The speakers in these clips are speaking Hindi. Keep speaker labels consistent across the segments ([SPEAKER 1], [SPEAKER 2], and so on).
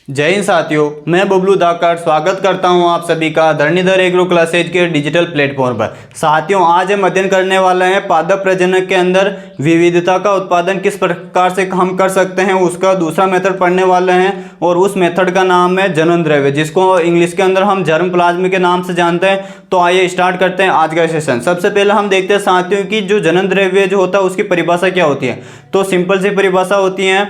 [SPEAKER 1] जय हिंद साथियों, मैं बबलू धाकड़ स्वागत करता हूं आप सभी का धरणीधर एग्रो क्लासेज के डिजिटल प्लेटफॉर्म पर। साथियों, आज हम अध्ययन करने वाले हैं पादप प्रजनन के अंदर विविधता का उत्पादन किस प्रकार से हम कर सकते हैं, उसका दूसरा मेथड पढ़ने वाले हैं और उस मेथड का नाम है जनन द्रव्य, जिसको इंग्लिश के अंदर हम जर्म प्लाज्म के नाम से जानते हैं। तो आइए स्टार्ट करते हैं आज का सेशन। सबसे पहले हम देखते हैं साथियों की जो जनन द्रव्य जो होता है उसकी परिभाषा क्या होती है। तो सिंपल सी परिभाषा होती है,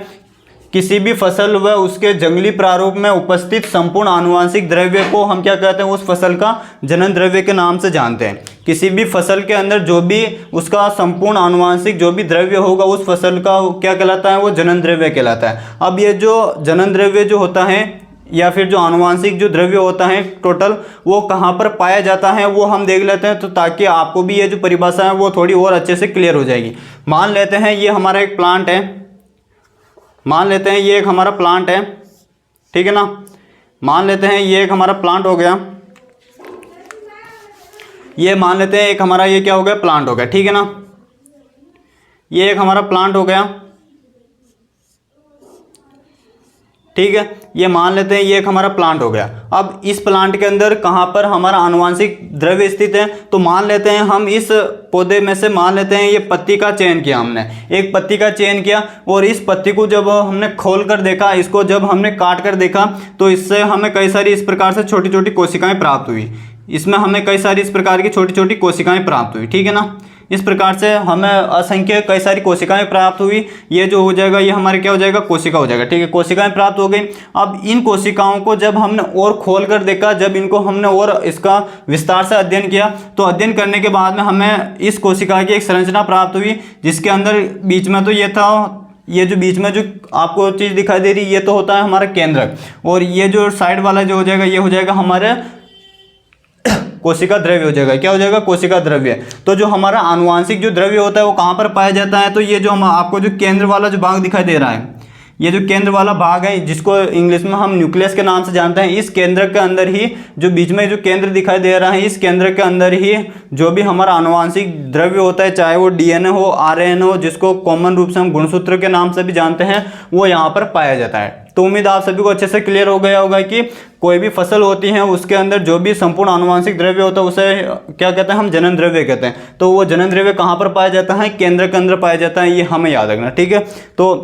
[SPEAKER 1] किसी भी फसल व उसके जंगली प्रारूप में उपस्थित संपूर्ण आनुवांशिक द्रव्य को हम क्या कहते हैं, उस फसल का जनन द्रव्य के नाम से जानते हैं। किसी भी फसल के अंदर जो भी उसका संपूर्ण आनुवांशिक जो भी द्रव्य होगा उस फसल का क्या कहलाता है, वो जनन द्रव्य कहलाता है। अब ये जो जनन द्रव्य जो होता है या फिर जो आनुवांशिक जो द्रव्य होता है टोटल, वो कहाँ पर पाया जाता है वो हम देख लेते हैं, तो ताकि आपको भी ये जो परिभाषा है वो थोड़ी और अच्छे से क्लियर हो जाएगी। मान लेते हैं ये हमारा एक प्लांट है, मान लेते हैं ये एक हमारा प्लांट है, ठीक है ना। मान लेते हैं ये एक हमारा प्लांट हो गया, ये मान लेते हैं एक हमारा ये क्या हो गया, प्लांट हो गया, ठीक है ना। ये एक हमारा प्लांट हो गया, ठीक है। ये मान लेते हैं ये एक हमारा प्लांट हो गया। अब इस प्लांट के अंदर कहाँ पर हमारा आनुवांशिक द्रव्य स्थित है, तो मान लेते हैं हम इस पौधे में से मान लेते हैं ये पत्ती का चयन किया, हमने एक पत्ती का चयन किया और इस पत्ती को जब हमने खोल कर देखा, इसको जब हमने काट कर देखा, तो इससे हमें कई सारी इस प्रकार से छोटी छोटी कोशिकाएं प्राप्त हुई। इसमें हमें कई सारी इस प्रकार की छोटी छोटी कोशिकाएं प्राप्त हुई, ठीक है ना। इस प्रकार से हमें असंख्य कई सारी कोशिकाएं प्राप्त हुई। ये जो हो जाएगा ये हमारे क्या हो जाएगा, कोशिका हो जाएगा, ठीक है। कोशिकाएं प्राप्त हो गई। अब इन कोशिकाओं को जब हमने और खोल कर देखा, जब इनको हमने और इसका विस्तार से अध्ययन किया, तो अध्ययन करने के बाद में हमें इस कोशिका की एक संरचना प्राप्त हुई, जिसके अंदर बीच में तो ये था, ये जो बीच में जो आपको चीज़ दिखाई दे रही है ये तो होता है हमारा केंद्रक, और ये जो साइड वाला जो हो जाएगा ये हो जाएगा हमारे कोशिका द्रव्य हो जाएगा। क्या हो जाएगा, कोशिका द्रव्य। तो जो हमारा आनुवांशिक जो द्रव्य होता है वो कहाँ पर पाया जाता है, तो ये जो हम आपको जो केंद्र वाला जो भाग दिखाई दे रहा है, ये जो केंद्र वाला भाग है जिसको इंग्लिश में हम न्यूक्लियस के नाम से जानते हैं, इस केंद्र के अंदर ही जो बीच में जो केंद्र दिखाई दे रहा है, इस केंद्र के अंदर ही जो भी हमारा आनुवांशिक द्रव्य होता है, चाहे वो डीएनए हो, आरएनए हो, जिसको कॉमन रूप से हम गुणसूत्र के नाम से भी जानते हैं, वो यहाँ पर पाया जाता है। तो उम्मीद आप सभी को अच्छे से क्लियर हो गया होगा कि कोई भी फसल होती है उसके अंदर जो भी संपूर्ण आनुवांशिक द्रव्य होता है उसे क्या कहते हैं, हम जनन द्रव्य कहते हैं। तो वो जनन द्रव्य कहाँ पर पाया जाता है, केंद्र के अंदर पाया जाता है, ये हमें याद रखना, ठीक है। तो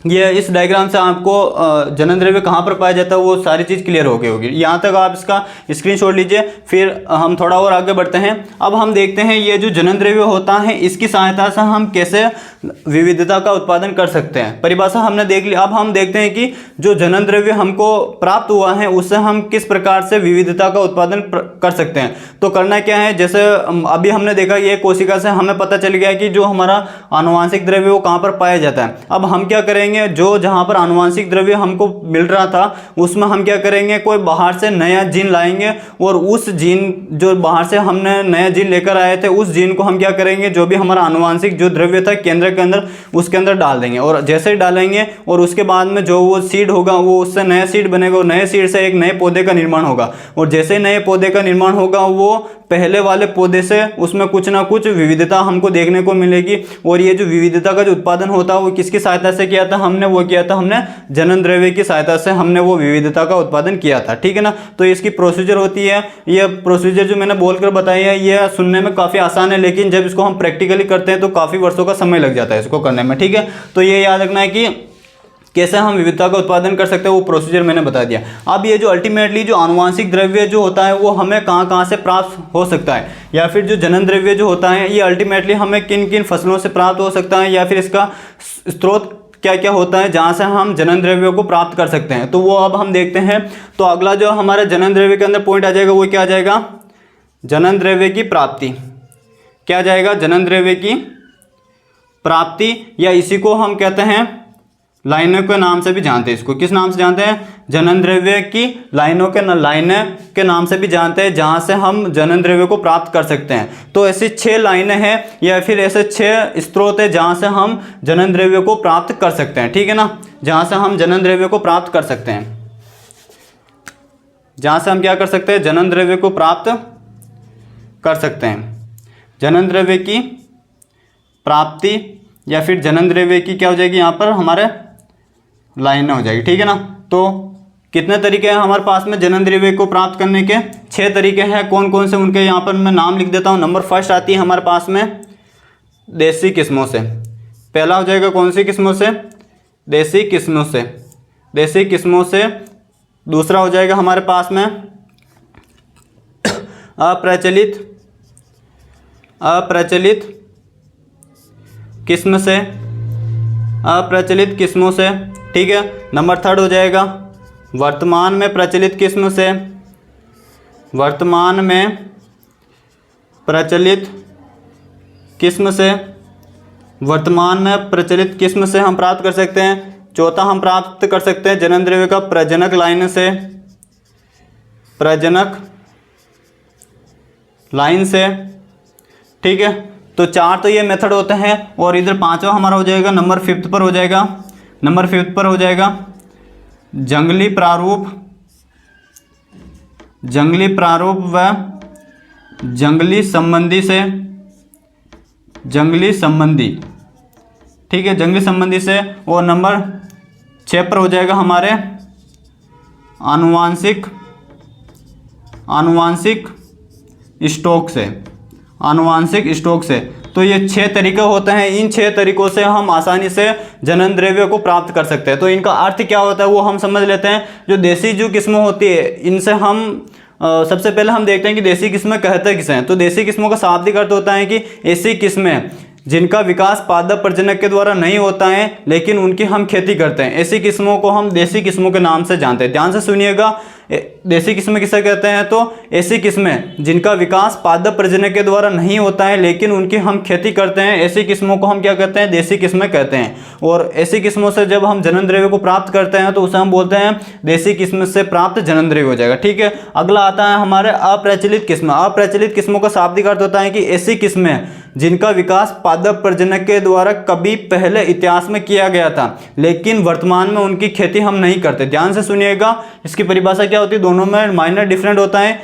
[SPEAKER 1] ये इस डायग्राम से आपको जनन द्रव्य कहाँ पर पाया जाता है वो सारी चीज़ क्लियर हो गई होगी। यहाँ तक आप इसका स्क्रीनशॉट लीजिए, फिर हम थोड़ा और आगे बढ़ते हैं। अब हम देखते हैं ये जो जनन द्रव्य होता है इसकी सहायता से हम कैसे विविधता का उत्पादन कर सकते हैं। परिभाषा हमने देख ली। अब हम देखते हैं कि जो जनन द्रव्य हमको प्राप्त हुआ है उससे हम किस प्रकार से विविधता का उत्पादन कर सकते हैं। तो करना क्या है, जैसे अभी हमने देखा ये कोशिका से हमें पता चल गया कि जो हमारा आनुवांशिक द्रव्य वो कहाँ पर पाया जाता है। अब हम क्या करेंगे, जो जहां पर आनुवांशिक द्रव्य हमको मिल रहा था उसमें हम क्या करेंगे, कोई बाहर से नया जीन लाएंगे और उस जीन जो बाहर से हमने नया जीन लेकर आए थे उस जीन को हम क्या करेंगे, जो भी हमारा आनुवांशिक जो द्रव्य था केंद्र के अंदर उसके अंदर डाल देंगे। और जैसे ही डालेंगे और उसके बाद में जो वो सीड होगा वो उससे नया सीड बनेगा और नए सीड से एक नए पौधे का निर्माण होगा। और जैसे नए पौधे का निर्माण होगा वो पहले वाले पौधे से उसमें कुछ ना कुछ विविधता हमको देखने को मिलेगी। और ये जो विविधता का जो उत्पादन होता है वो किसकी सहायता से किया था, हमने वो किया था, हमने जनन द्रव्य की सहायता से हमने वो विविधता का उत्पादन किया था, ठीक है ना। तो इसकी प्रोसीजर होती है, ये प्रोसीजर जो मैंने बोलकर बताई है ये सुनने में काफ़ी आसान है, लेकिन जब इसको हम प्रैक्टिकली करते हैं तो काफ़ी वर्षों का समय लग जाता है इसको करने में, ठीक है। तो ये याद रखना है कि कैसे हम विविधता का उत्पादन कर सकते हैं, वो प्रोसीजर मैंने बता दिया। अब ये जो अल्टीमेटली जो आनुवांशिक द्रव्य जो होता है वो हमें कहाँ कहाँ से प्राप्त हो सकता है, या फिर जो जनन द्रव्य जो होता है ये अल्टीमेटली हमें किन किन फसलों से प्राप्त हो सकता है, या फिर इसका स्रोत क्या क्या होता है जहाँ से हम जनन द्रव्यों को प्राप्त कर सकते हैं। तो वो अब हम देखते हैं। तो अगला जो हमारे जनन द्रव्य के अंदर पॉइंट आ जाएगा वो क्या आ जाएगा, जनन द्रव्य की प्राप्ति। क्या आ जाएगा, जनन द्रव्य की प्राप्ति, या इसी को हम कहते हैं लाइनों के नाम से भी जानते हैं। इसको किस नाम से जानते हैं, जनन द्रव्य की लाइनों के नाम से भी जानते हैं, जहां से हम जनन द्रव्य को प्राप्त कर सकते हैं। तो ऐसी 6 लाइनें हैं या फिर ऐसे 6 स्रोत है जहां से हम जनन द्रव्य को प्राप्त कर सकते हैं, ठीक है ना। जहां से हम जनन द्रव्य को प्राप्त कर सकते हैं, जहां से हम क्या कर सकते हैं, जनन द्रव्य को प्राप्त कर सकते हैं। जनन द्रव्य की प्राप्ति या फिर जनन द्रव्य की क्या हो जाएगी, यहाँ पर हमारे लाइनें हो जाएगी, ठीक है ना। तो कितने तरीके हैं हमारे पास में जनन द्रव्य को प्राप्त करने के? 6 तरीके हैं। कौन कौन से उनके यहाँ पर मैं नाम लिख देता हूँ। नंबर फर्स्ट आती है हमारे पास में देसी किस्मों से। पहला हो जाएगा कौन सी किस्मों से? देसी किस्मों से, देसी किस्मों से। दूसरा हो जाएगा हमारे पास में अप्रचलित किस्म से, अप्रचलित किस्मों से। ठीक है। नंबर थर्ड हो जाएगा वर्तमान में प्रचलित किस्म से, वर्तमान में प्रचलित किस्म से, वर्तमान में प्रचलित किस्म से हम प्राप्त कर सकते हैं। चौथा हम प्राप्त कर सकते हैं जनन द्रव्य का प्रजनक लाइन से, प्रजनक लाइन से। ठीक है। तो 4 तो ये मेथड होते हैं। और इधर 5वां हमारा हो जाएगा नंबर 5 पर हो जाएगा, नंबर 5 पर हो जाएगा जंगली प्रारूप, जंगली प्रारूप व जंगली संबंधी से, जंगली संबंधी। ठीक है, जंगली संबंधी से। और नंबर 6 पर हो जाएगा हमारे आनुवांशिक, आनुवांशिक स्टॉक से, आनुवांशिक स्टॉक से। तो ये 6 तरीके होते हैं। इन 6 तरीकों से हम आसानी से जनन द्रव्य को प्राप्त कर सकते हैं। तो इनका अर्थ क्या होता है वो हम समझ लेते हैं। जो देसी जो किस्में होती है इनसे हम सबसे पहले हम देखते हैं कि देसी किस्में कहते किसे हैं। तो देसी किस्मों का शाब्दिक अर्थ होता है कि ऐसी किस्में जिनका विकास पादप प्रजनक के द्वारा नहीं होता है लेकिन उनकी हम खेती करते हैं, ऐसी किस्मों को हम देसी किस्मों के नाम से जानते हैं। ध्यान से सुनिएगा, देसी किस्में किसे कहते हैं? तो ऐसी किस्में जिनका विकास पादप प्रजनक के द्वारा नहीं होता है लेकिन उनकी हम खेती करते हैं, ऐसी किस्मों को हम क्या कहते हैं? देसी किस्में कहते हैं। और ऐसी किस्मों से जब हम जनन द्रव्य को प्राप्त करते हैं तो उसे हम बोलते हैं देसी किस्म से प्राप्त जनन द्रव्य हो जाएगा। ठीक है। अगला आता है हमारे अप्रचलित किस्म। अप्रचलित किस्मों का शाब्दिक अर्थ होता है कि ऐसी किस्में जिनका विकास पादप प्रजनक के द्वारा कभी पहले इतिहास में किया गया था लेकिन वर्तमान में उनकी खेती हम नहीं करते। ध्यान से सुनिएगा, इसकी परिभाषा क्या होती है? दोनों में माइनर डिफरेंट होता है।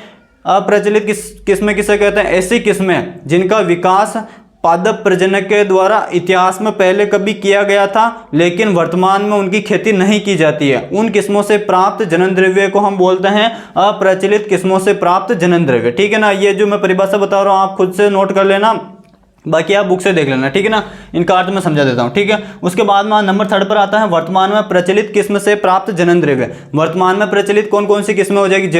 [SPEAKER 1] अप्रचलित किस्में किसे कहते हैं? ऐसी किस्में जिनका विकास पादप प्रजनक के द्वारा इतिहास में पहले कभी किया गया था लेकिन वर्तमान में उनकी खेती नहीं की जाती है। उन किस्मों से प्राप्त जनन द्रव्य को हम बोलते हैं अप्रचलित किस्मों से प्राप्त जनन द्रव्य। ठीक है ना। ये जो मैं परिभाषा बता रहा हूँ आप खुद से नोट कर लेना, बाकी आप बुक से देख लेना। ठीक है ना। इनका अर्थ मैं समझा देता हूँ। ठीक है। उसके बाद में नंबर 3 पर आता है वर्तमान में प्रचलित किस्म से प्राप्त जनन द्रव्य। वर्तमान में प्रचलित कौन कौन सी किस्में हो जाएगी?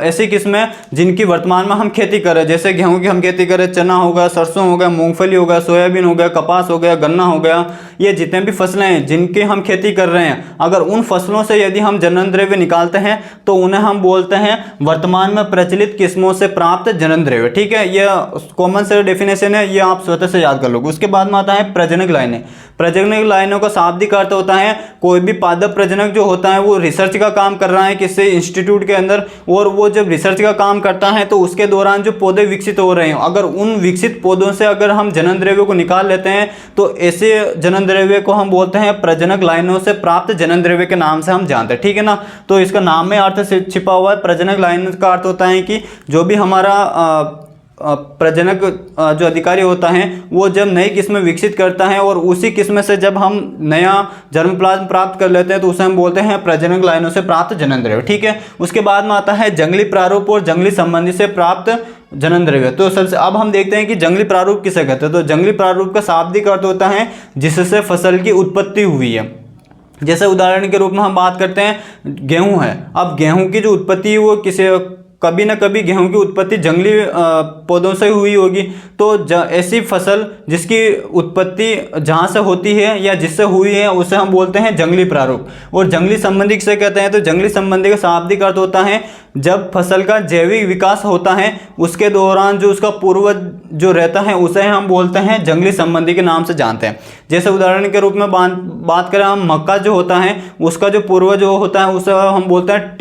[SPEAKER 1] ऐसी किस्में जिनकी वर्तमान में हम खेती करें, जैसे गेहूं की हम खेती करें, चना हो गया, सरसों हो गया, मूंगफली हो गया, सोयाबीन हो गया, कपास हो गया, गन्ना हो गया। ये जितने भी फसलें हैं जिनकी हम खेती कर रहे हैं, अगर उन फसलों से यदि हम जनन द्रव्य निकालते हैं तो उन्हें हम बोलते हैं वर्तमान में प्रचलित किस्मों से प्राप्त जनन द्रव्य। ठीक है। यह कॉमन से डेफिनेशन है, ये आप स्वतः से याद कर लोगे। उसके बाद में आता है प्रजनक लाइनें। प्रजनक लाइनों का शाब्दिक अर्थ होता है कोई भी पादप प्रजनक जो होता है वो रिसर्च का काम कर रहा है किसी इंस्टीट्यूट के अंदर, और वो जब रिसर्च का काम करता है तो उसके दौरान जो पौधे विकसित हो रहे हैं, अगर उन विकसित पौधों से अगर हम जनन द्रव्य को निकाल लेते हैं तो ऐसे जनन द्रव्य को हम बोलते हैं प्रजनक लाइनों से प्राप्त जनन द्रव्य के नाम से हम जानते हैं। ठीक है ना। तो इसका नाम में अर्थ छिपा हुआ है। प्रजनक लाइन का अर्थ होता है कि जो भी हमारा प्रजनक जो अधिकारी होता है वो जब नई किस्में विकसित करता है और उसी किस्म से जब हम नया जर्मप्लाज्म प्राप्त कर लेते हैं तो उसे हम बोलते हैं प्रजनक लाइनों से प्राप्त जनन द्रव्य। ठीक है। उसके बाद में आता है जंगली प्रारूप और जंगली संबंधी से प्राप्त जनन द्रव्य। तो सबसे अब हम देखते हैं कि जंगली प्रारूप किसे कहते हैं। तो जंगली प्रारूप का शाब्दिक अर्थ होता है जिससे फसल की उत्पत्ति हुई है। जैसे उदाहरण के रूप में हम बात करते हैं गेहूं है। अब गेहूं की जो उत्पत्ति है वो किसे कभी ना कभी गेहूं की उत्पत्ति जंगली पौधों से हुई होगी। तो ऐसी फसल जिसकी उत्पत्ति जहाँ से होती है या जिससे हुई है उसे हम बोलते हैं जंगली प्रारूप। और जंगली संबंधी किसे कहते हैं? तो जंगली संबंधी का शाब्दिक अर्थ होता है जब फसल का जैविक विकास होता है उसके दौरान जो उसका पूर्वज जो रहता है उसे हम बोलते हैं जंगली संबंधी के नाम से जानते हैं। जैसे उदाहरण के रूप में बात करें हम मक्का जो होता है उसका जो पूर्वज जो होता है उसे हम बोलते हैं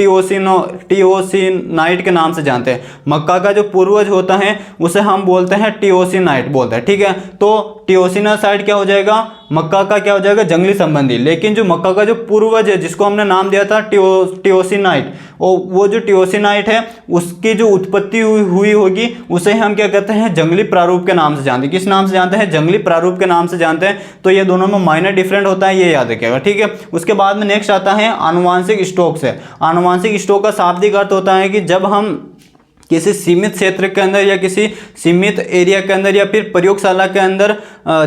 [SPEAKER 1] टिओसिनाइट के नाम से जानते हैं। मक्का का जो पूर्वज होता है उसे हम बोलते हैं टिओसिनाइट बोलते हैं। ठीक है। तो टियोसिनासाइड क्या हो जाएगा, मक्का का क्या हो जाएगा, जंगली संबंधी। लेकिन जो मक्का का जो पूर्वज है जिसको हमने नाम दिया था टियोसिनाइट, वो जो टियोसिनाइट है उसकी जो उत्पत्ति हुई होगी उसे हम क्या कहते हैं, जंगली प्रारूप के नाम से जानते हैं। किस नाम से जानते हैं, जंगली प्रारूप के नाम से जानते हैं। तो ये दोनों में माइनर डिफरेंट होता है, ये याद रखिएगा, ठीक है। उसके बाद में नेक्स्ट आता है आनुवांशिक स्टॉक से। आनुवांशिक स्टॉक का शाब्दिक अर्थ होता है कि जब हम किसी सीमित क्षेत्र के अंदर या किसी सीमित एरिया के अंदर या फिर प्रयोगशाला के अंदर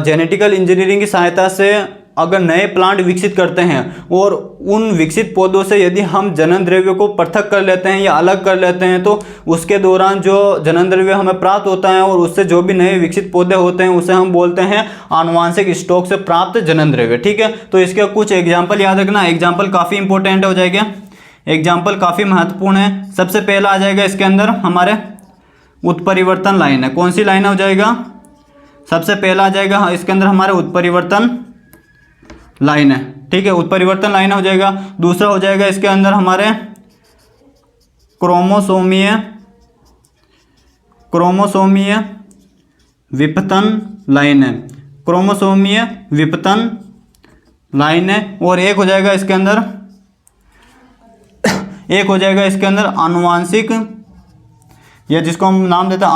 [SPEAKER 1] जेनेटिकल इंजीनियरिंग की सहायता से अगर नए प्लांट विकसित करते हैं और उन विकसित पौधों से यदि हम जनन द्रव्य को पृथक कर लेते हैं या अलग कर लेते हैं तो उसके दौरान जो जनन द्रव्य हमें प्राप्त होता है और उससे जो भी नए विकसित पौधे होते हैं उसे हम बोलते हैं आनुवांशिक स्टॉक से प्राप्त जनन द्रव्य, ठीक है। तो इसके कुछ एग्जाम्पल याद रखना, एग्जाम्पल काफ़ी इंपॉर्टेंट हो जाएगा, एग्जाम्पल काफ़ी महत्वपूर्ण है। सबसे पहला आ जाएगा इसके अंदर हमारे उत्परिवर्तन लाइन है। कौन सी लाइन हो जाएगा, सबसे पहला आ जाएगा इसके अंदर हमारे उत्परिवर्तन लाइन है, ठीक है, उत्परिवर्तन लाइन हो जाएगा। दूसरा हो जाएगा इसके अंदर हमारे क्रोमोसोमीय विपतन लाइन है, क्रोमोसोमीय विपतन लाइन है। और एक हो जाएगा इसके अंदर आनुवांशिक, या जिसको हम नाम देते हैं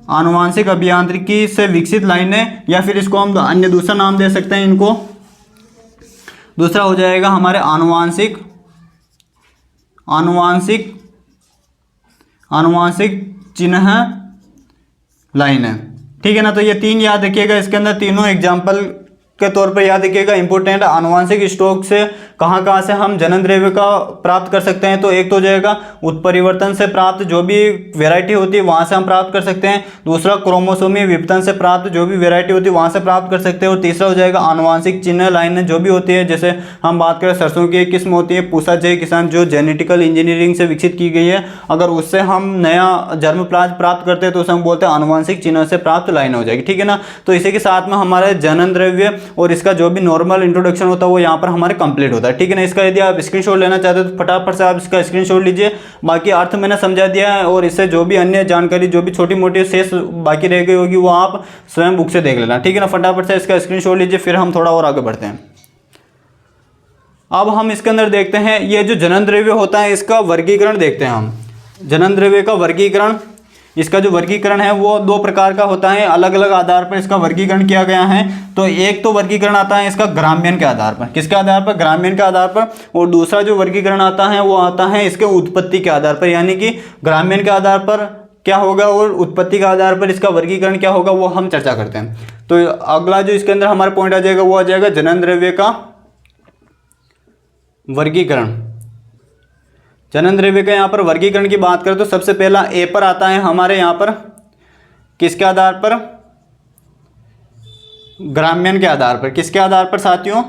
[SPEAKER 1] आनुवांशिक अभियांत्रिकी से विकसित लाइनें, या फिर इसको हम अन्य दूसरा नाम दे सकते हैं इनको। दूसरा हो जाएगा हमारे आनुवांशिक चिन्ह लाइन है, ठीक है ना। तो ये तीन याद रखिएगा, इसके अंदर तीनों एग्जाम्पल के तौर पर याद रखिएगा, इंपॉर्टेंट। आनुवांशिक स्टॉक से कहाँ से हम जनन द्रव्य का प्राप्त कर सकते हैं, तो एक तो हो जाएगा उत्परिवर्तन से प्राप्त जो भी वैरायटी होती है वहाँ से हम प्राप्त कर सकते हैं। दूसरा क्रोमोसोमीय विपतन से प्राप्त जो भी वैरायटी होती है वहाँ से प्राप्त कर सकते हैं। और तीसरा हो जाएगा आनुवांशिक चिन्ह लाइन जो भी होती है, जैसे हम बात करें सरसों की एक किस्म होती है पूसा जय किसान, जो जेनेटिकल इंजीनियरिंग से विकसित की गई है, अगर उससे हम नया जर्मप्लाज्म प्राप्त करते हैं तो उसे हम बोलते हैं आनुवांशिक चिन्ह से प्राप्त लाइन हो जाएगी, ठीक है ना। तो इसी के साथ में हमारे जनन द्रव्य और इसका जो भी नॉर्मल इंट्रोडक्शन होता है वो यहाँ पर हमारे कंप्लीट होता है, ठीक है ना। इसका यदि आप स्क्रीनशॉट लेना चाहते हो तो फटाफट से आप इसका स्क्रीनशॉट लीजिए। बाकी अर्थ मैंने समझा दिया है, और इससे जो भी अन्य जानकारी जो भी छोटी मोटी शेष बाकी रह गई होगी वो आप स्वयं बुक से देख लेना, ठीक है ना। फटाफट से इसका स्क्रीनशॉट लीजिए, फिर हम थोड़ा और आगे बढ़ते हैं। अब हम इसके अंदर देखते हैं ये जो जनन द्रव्य होता है इसका वर्गीकरण देखते हैं हम। जनन द्रव्य का वर्गीकरण, इसका जो वर्गीकरण है वो दो प्रकार का होता है, अलग अलग आधार पर इसका वर्गीकरण किया गया है। तो एक तो वर्गीकरण आता है इसका ग्राम्यन के आधार पर, किसके आधार पर, ग्राम्यन के आधार पर। और दूसरा जो वर्गीकरण आता है वो आता है इसके उत्पत्ति के आधार पर, यानी कि ग्राम्यन के आधार पर क्या होगा और उत्पत्ति के आधार पर इसका वर्गीकरण क्या होगा वो हम चर्चा करते हैं। तो अगला जो इसके अंदर हमारा पॉइंट आ जाएगा वो आ जाएगा जनन द्रव्य का वर्गीकरण। जनन द्रव्य का यहाँ पर वर्गीकरण की बात करें तो सबसे पहला ए पर आता है हमारे यहाँ पर, किसके आधार पर, ग्राम्यन के आधार पर। किसके आधार पर साथियों,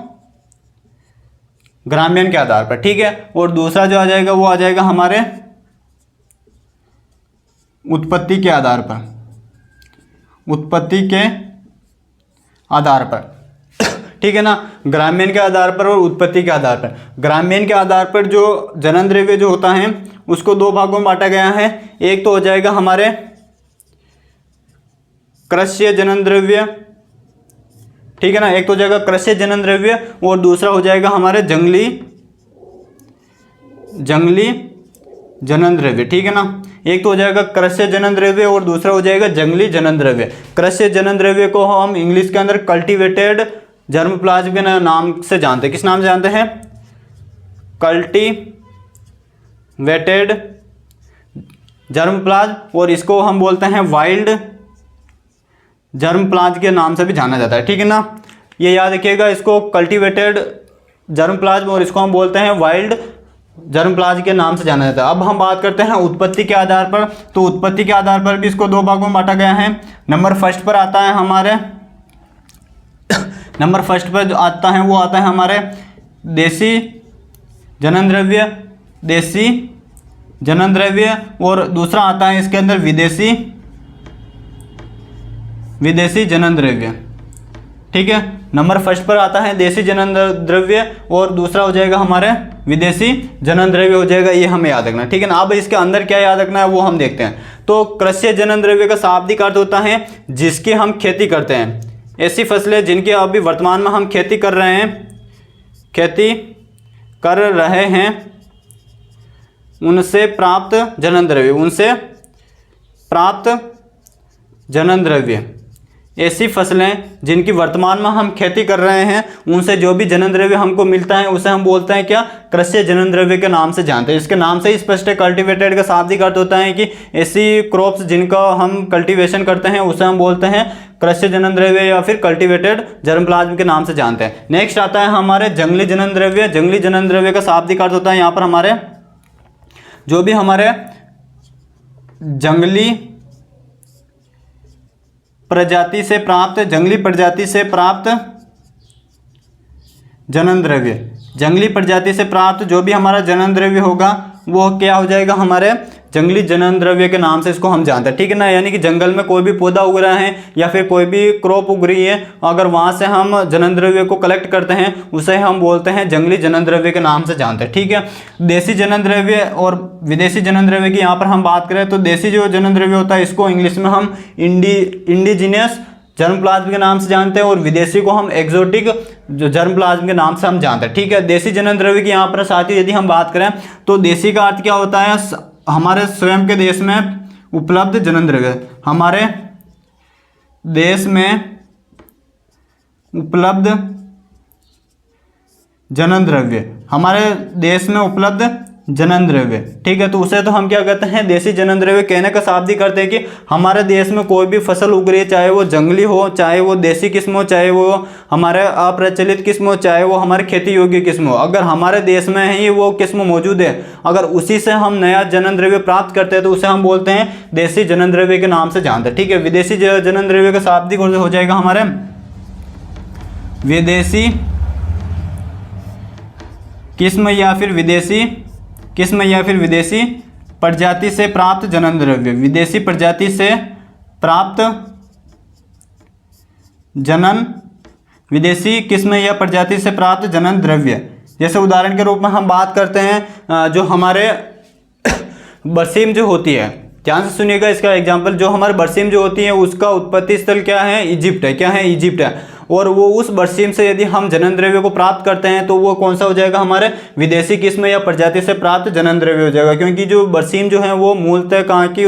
[SPEAKER 1] ग्राम्यन के आधार पर, ठीक है। और दूसरा जो आ जाएगा वो आ जाएगा हमारे उत्पत्ति के आधार पर, उत्पत्ति के आधार पर, ठीक है ना। ग्राम्यन के आधार पर और उत्पत्ति के आधार पर। ग्राम्यन के आधार पर जो जनन द्रव्य जो होता है उसको दो भागों में बांटा गया है। एक तो हो जाएगा हमारे कृष्य जनन द्रव्य, ठीक है ना, एक तो हो जाएगा कृष्य जनन द्रव्य, और दूसरा हो जाएगा हमारे जंगली जनन द्रव्य, ठीक है ना। एक तो हो जाएगा कृष्य जनन द्रव्य और दूसरा हो जाएगा जंगली जनन द्रव्य। कृष्य जनन द्रव्य को हम इंग्लिश के अंदर कल्टीवेटेड जर्मप्लाज्म के नाम से जानते हैं। किस नाम से जानते हैं, कल्टीवेटेड जर्मप्लाज्म, और इसको हम बोलते हैं वाइल्ड जर्मप्लाज्म के नाम से भी जाना जाता है, ठीक है ना। ये याद रखिएगा, इसको कल्टीवेटेड जर्मप्लाज्म और इसको हम बोलते हैं वाइल्ड जर्मप्लाज्म के नाम से जाना जाता है। अब हम बात करते हैं उत्पत्ति के आधार पर। तो उत्पत्ति के आधार पर भी इसको दो भागों में बांटा गया है। नंबर फर्स्ट पर आता है हमारे, नंबर फर्स्ट पर जो आता है वो आता है हमारे देसी जनन द्रव्य, देसी जनन द्रव्य, और दूसरा आता है इसके अंदर विदेशी जनन द्रव्य, ठीक है। नंबर फर्स्ट पर आता है देसी जनन द्रव्य और दूसरा हो जाएगा हमारे विदेशी जनन द्रव्य हो जाएगा, ये हमें याद रखना, ठीक है ना। अब इसके अंदर क्या याद रखना है वो हम देखते हैं। तो कृषि जनन द्रव्य का शाब्दिक अर्थ होता है जिसकी हम खेती करते हैं, ऐसी फसलें जिनकी अभी वर्तमान में हम खेती कर रहे हैं उनसे प्राप्त जनन द्रव्य, ऐसी फसलें जिनकी वर्तमान में हम खेती कर रहे हैं उनसे जो भी जनन द्रव्य हमको मिलता है उसे हम बोलते हैं क्या, कृषि जनन द्रव्य के नाम से जानते हैं। इसके नाम से ही स्पष्ट है, कल्टीवेटेड का शाब्दिक अर्थ होता है कि ऐसी क्रॉप्स जिनका हम कल्टीवेशन करते हैं उसे हम बोलते हैं कृषि जनन द्रव्य या फिर कल्टीवेटेड जर्मप्लाज्म के नाम से जानते हैं। नेक्स्ट आता है हमारे जंगली जनन द्रव्य। जंगली जनन द्रव्य का शाब्दिक अर्थ होता है यहाँ पर हमारे जो भी हमारे जंगली प्रजाति से प्राप्त जनन द्रव्य, जंगली प्रजाति से प्राप्त जो भी हमारा जनन द्रव्य होगा वो क्या हो जाएगा, हमारे जंगली जनन द्रव्य के नाम से इसको हम जानते हैं, ठीक है ना। यानी कि जंगल में कोई भी पौधा उग रहा है या फिर कोई भी क्रॉप उग रही है, अगर वहाँ से हम जनन द्रव्य को कलेक्ट करते हैं उसे हम बोलते हैं जंगली जनन द्रव्य के नाम से जानते हैं, ठीक है। देसी जनन द्रव्य और विदेशी जनन द्रव्य की यहाँ पर हम बात करें तो देसी जो जनन द्रव्य होता है इसको इंग्लिश में हम इंडिजिनियस जर्मप्लाज्म के नाम से जानते हैं और विदेशी को हम एक्सोटिक जो जर्मप्लाज्म के नाम से हम जानते हैं, ठीक है। देसी जनन द्रव्य की यहाँ पर साथियों यदि हम बात करें तो देसी का अर्थ क्या होता है, हमारे स्वयं के देश में उपलब्ध जनन द्रव्य, हमारे देश में उपलब्ध जनन द्रव्य, हमारे देश में उपलब्ध जनन द्रव्य, ठीक है। तो उसे तो हम क्या कहते हैं, देसी जनन द्रव्य। कहने का शाब्दिक करते हैं कि हमारे देश में कोई भी फसल उग रही है, चाहे वो जंगली हो, चाहे वो देसी किस्म हो, चाहे वो हमारे अप्रचलित किस्म हो, चाहे वो हमारे खेती योग्य किस्म हो, अगर हमारे देश में ही वो किस्म मौजूद है, अगर उसी से हम नया जनन द्रव्य प्राप्त करते हैं तो उसे हम बोलते हैं देसी जनन द्रव्य के नाम से जानते हैं, ठीक है। विदेशी जनन द्रव्य का शाब्दिक हो जाएगा हमारे विदेशी किस्म या फिर विदेशी प्रजाति से प्राप्त जनन द्रव्य, विदेशी प्रजाति से प्राप्त विदेशी किस्म या प्रजाति से प्राप्त जनन द्रव्य। जैसे उदाहरण के रूप में हम बात करते हैं जो हमारे बरसीम जो होती है, ध्यान से सुनिएगा इसका एग्जाम्पल, जो हमारे बरसीम जो होती है उसका उत्पत्ति स्थल क्या है, इजिप्ट है, इजिप्ट है। और वो उस बरसीम से यदि हम जनन द्रव्य को प्राप्त करते हैं तो वो कौन सा हो जाएगा, हमारे विदेशी किस्म या प्रजाति से प्राप्त जनन द्रव्य हो जाएगा, क्योंकि जो बरसीम जो है वो मूलतः कहाँ की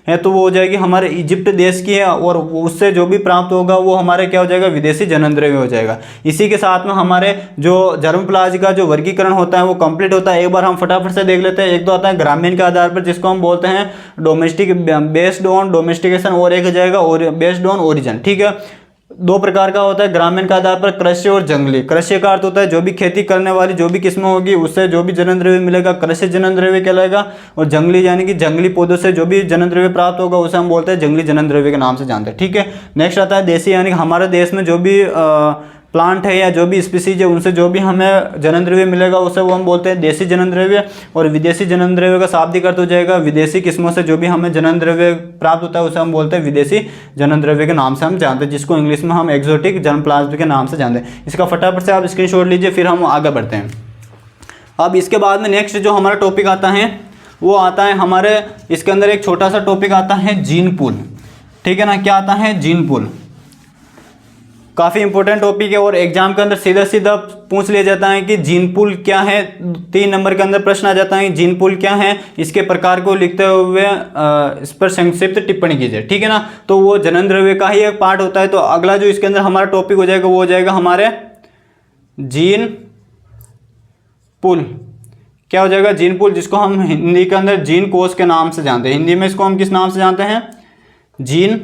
[SPEAKER 1] है, तो वो हो जाएगी हमारे इजिप्ट देश की है और उससे जो भी प्राप्त होगा वो हमारे क्या हो जाएगा, विदेशी जनन द्रव्य हो जाएगा। इसी के साथ में हमारे जो जर्मप्लाज्म का जो वर्गीकरण होता है वो कंप्लीट होता है। एक बार हम फटाफट से देख लेते हैं। एक तो आता है ग्रामीण के आधार पर जिसको हम बोलते हैं डोमेस्टिक, बेस्ड ऑन डोमेस्टिकेशन, और एक हो जाएगा और बेस्ड ऑन ओरिजिन, ठीक है। दो प्रकार का होता है ग्रामीण के आधार पर, कृषि और जंगली। कृषि का अर्थ होता है जो भी खेती करने वाली जो भी किस्म होगी उससे जो भी जनन द्रव्य मिलेगा कृषि जनन द्रव्य कहलाएगा, और जंगली यानी कि जंगली पौधों से जो भी जनन द्रव्य प्राप्त होगा उसे हम बोलते हैं जंगली जनन द्रव्य के नाम से जानते हैं, ठीक है। नेक्स्ट आता है देसी, यानी कि हमारे देश में जो भी प्लांट है या जो भी स्पीसीज है उनसे जो भी हमें जनन द्रव्य मिलेगा उसे वो हम बोलते हैं देसी जनन द्रव्य। और विदेशी जनन द्रव्य का शाब्दिक अर्थ हो जाएगा विदेशी किस्मों से जो भी हमें जनन द्रव्य प्राप्त होता है उसे हम बोलते हैं विदेशी जनन द्रव्य के नाम से हम जानते हैं, जिसको इंग्लिश में हम एक्सोटिक जर्मप्लाज्म के नाम से जानते हैं। इसका फटाफट से आप स्क्रीनशॉट लीजिए, फिर हम आगे बढ़ते हैं। अब इसके बाद में नेक्स्ट जो हमारा टॉपिक आता है वो आता है हमारे, इसके अंदर एक छोटा सा टॉपिक आता है जीन पूल, ठीक है ना। क्या आता है, जीन पूल। काफ़ी इंपॉर्टेंट टॉपिक है और एग्जाम के अंदर सीधा सीधा पूछ लिया जाता है कि जीन पूल क्या है। 3 नंबर के अंदर प्रश्न आ जाता है जीन पूल क्या है, इसके प्रकार को लिखते हुए इस पर संक्षिप्त टिप्पणी कीजिए, ठीक है ना। तो वो जनन द्रव्य का ही एक पार्ट होता है। तो अगला जो इसके अंदर हमारा टॉपिक हो जाएगा वो हो जाएगा हमारे जीन पूल। क्या हो जाएगा, जीन पूल, जिसको हम हिंदी के अंदर जीन कोश के नाम से जानते हैं। हिंदी में इसको हम किस नाम से जानते हैं, जीन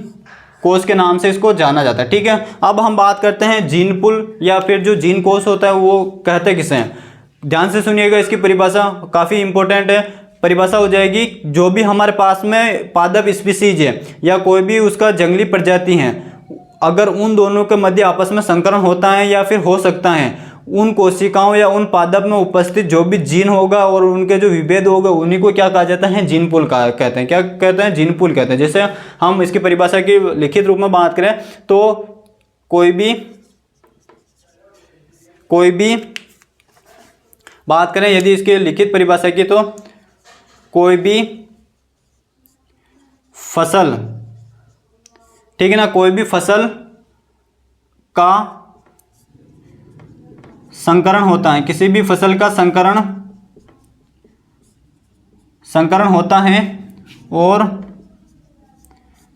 [SPEAKER 1] कोश के नाम से इसको जाना जाता है, ठीक है। अब हम बात करते हैं जीन पूल या फिर जो जीन कोश होता है वो कहते किसे हैं। ध्यान से सुनिएगा, इसकी परिभाषा काफ़ी इंपॉर्टेंट है। परिभाषा हो जाएगी जो भी हमारे पास में पादप स्पीसीज है या कोई भी उसका जंगली प्रजाति है, अगर उन दोनों के मध्य आपस में संकरण होता है या फिर हो सकता है, उन कोशिकाओं या उन पादप में उपस्थित जो भी जीन होगा और उनके जो विभेद होगा उन्हीं को क्या कहा जाता है, जीन पूल कहते हैं। क्या कहते हैं, जीन पूल कहते हैं। जैसे हम इसकी परिभाषा की लिखित रूप में बात करें तो कोई भी कोई भी बात करें यदि इसकी लिखित परिभाषा की, तो कोई भी फसल, ठीक है ना, कोई भी फसल का संकरण होता है, किसी भी फसल का संकरण होता है और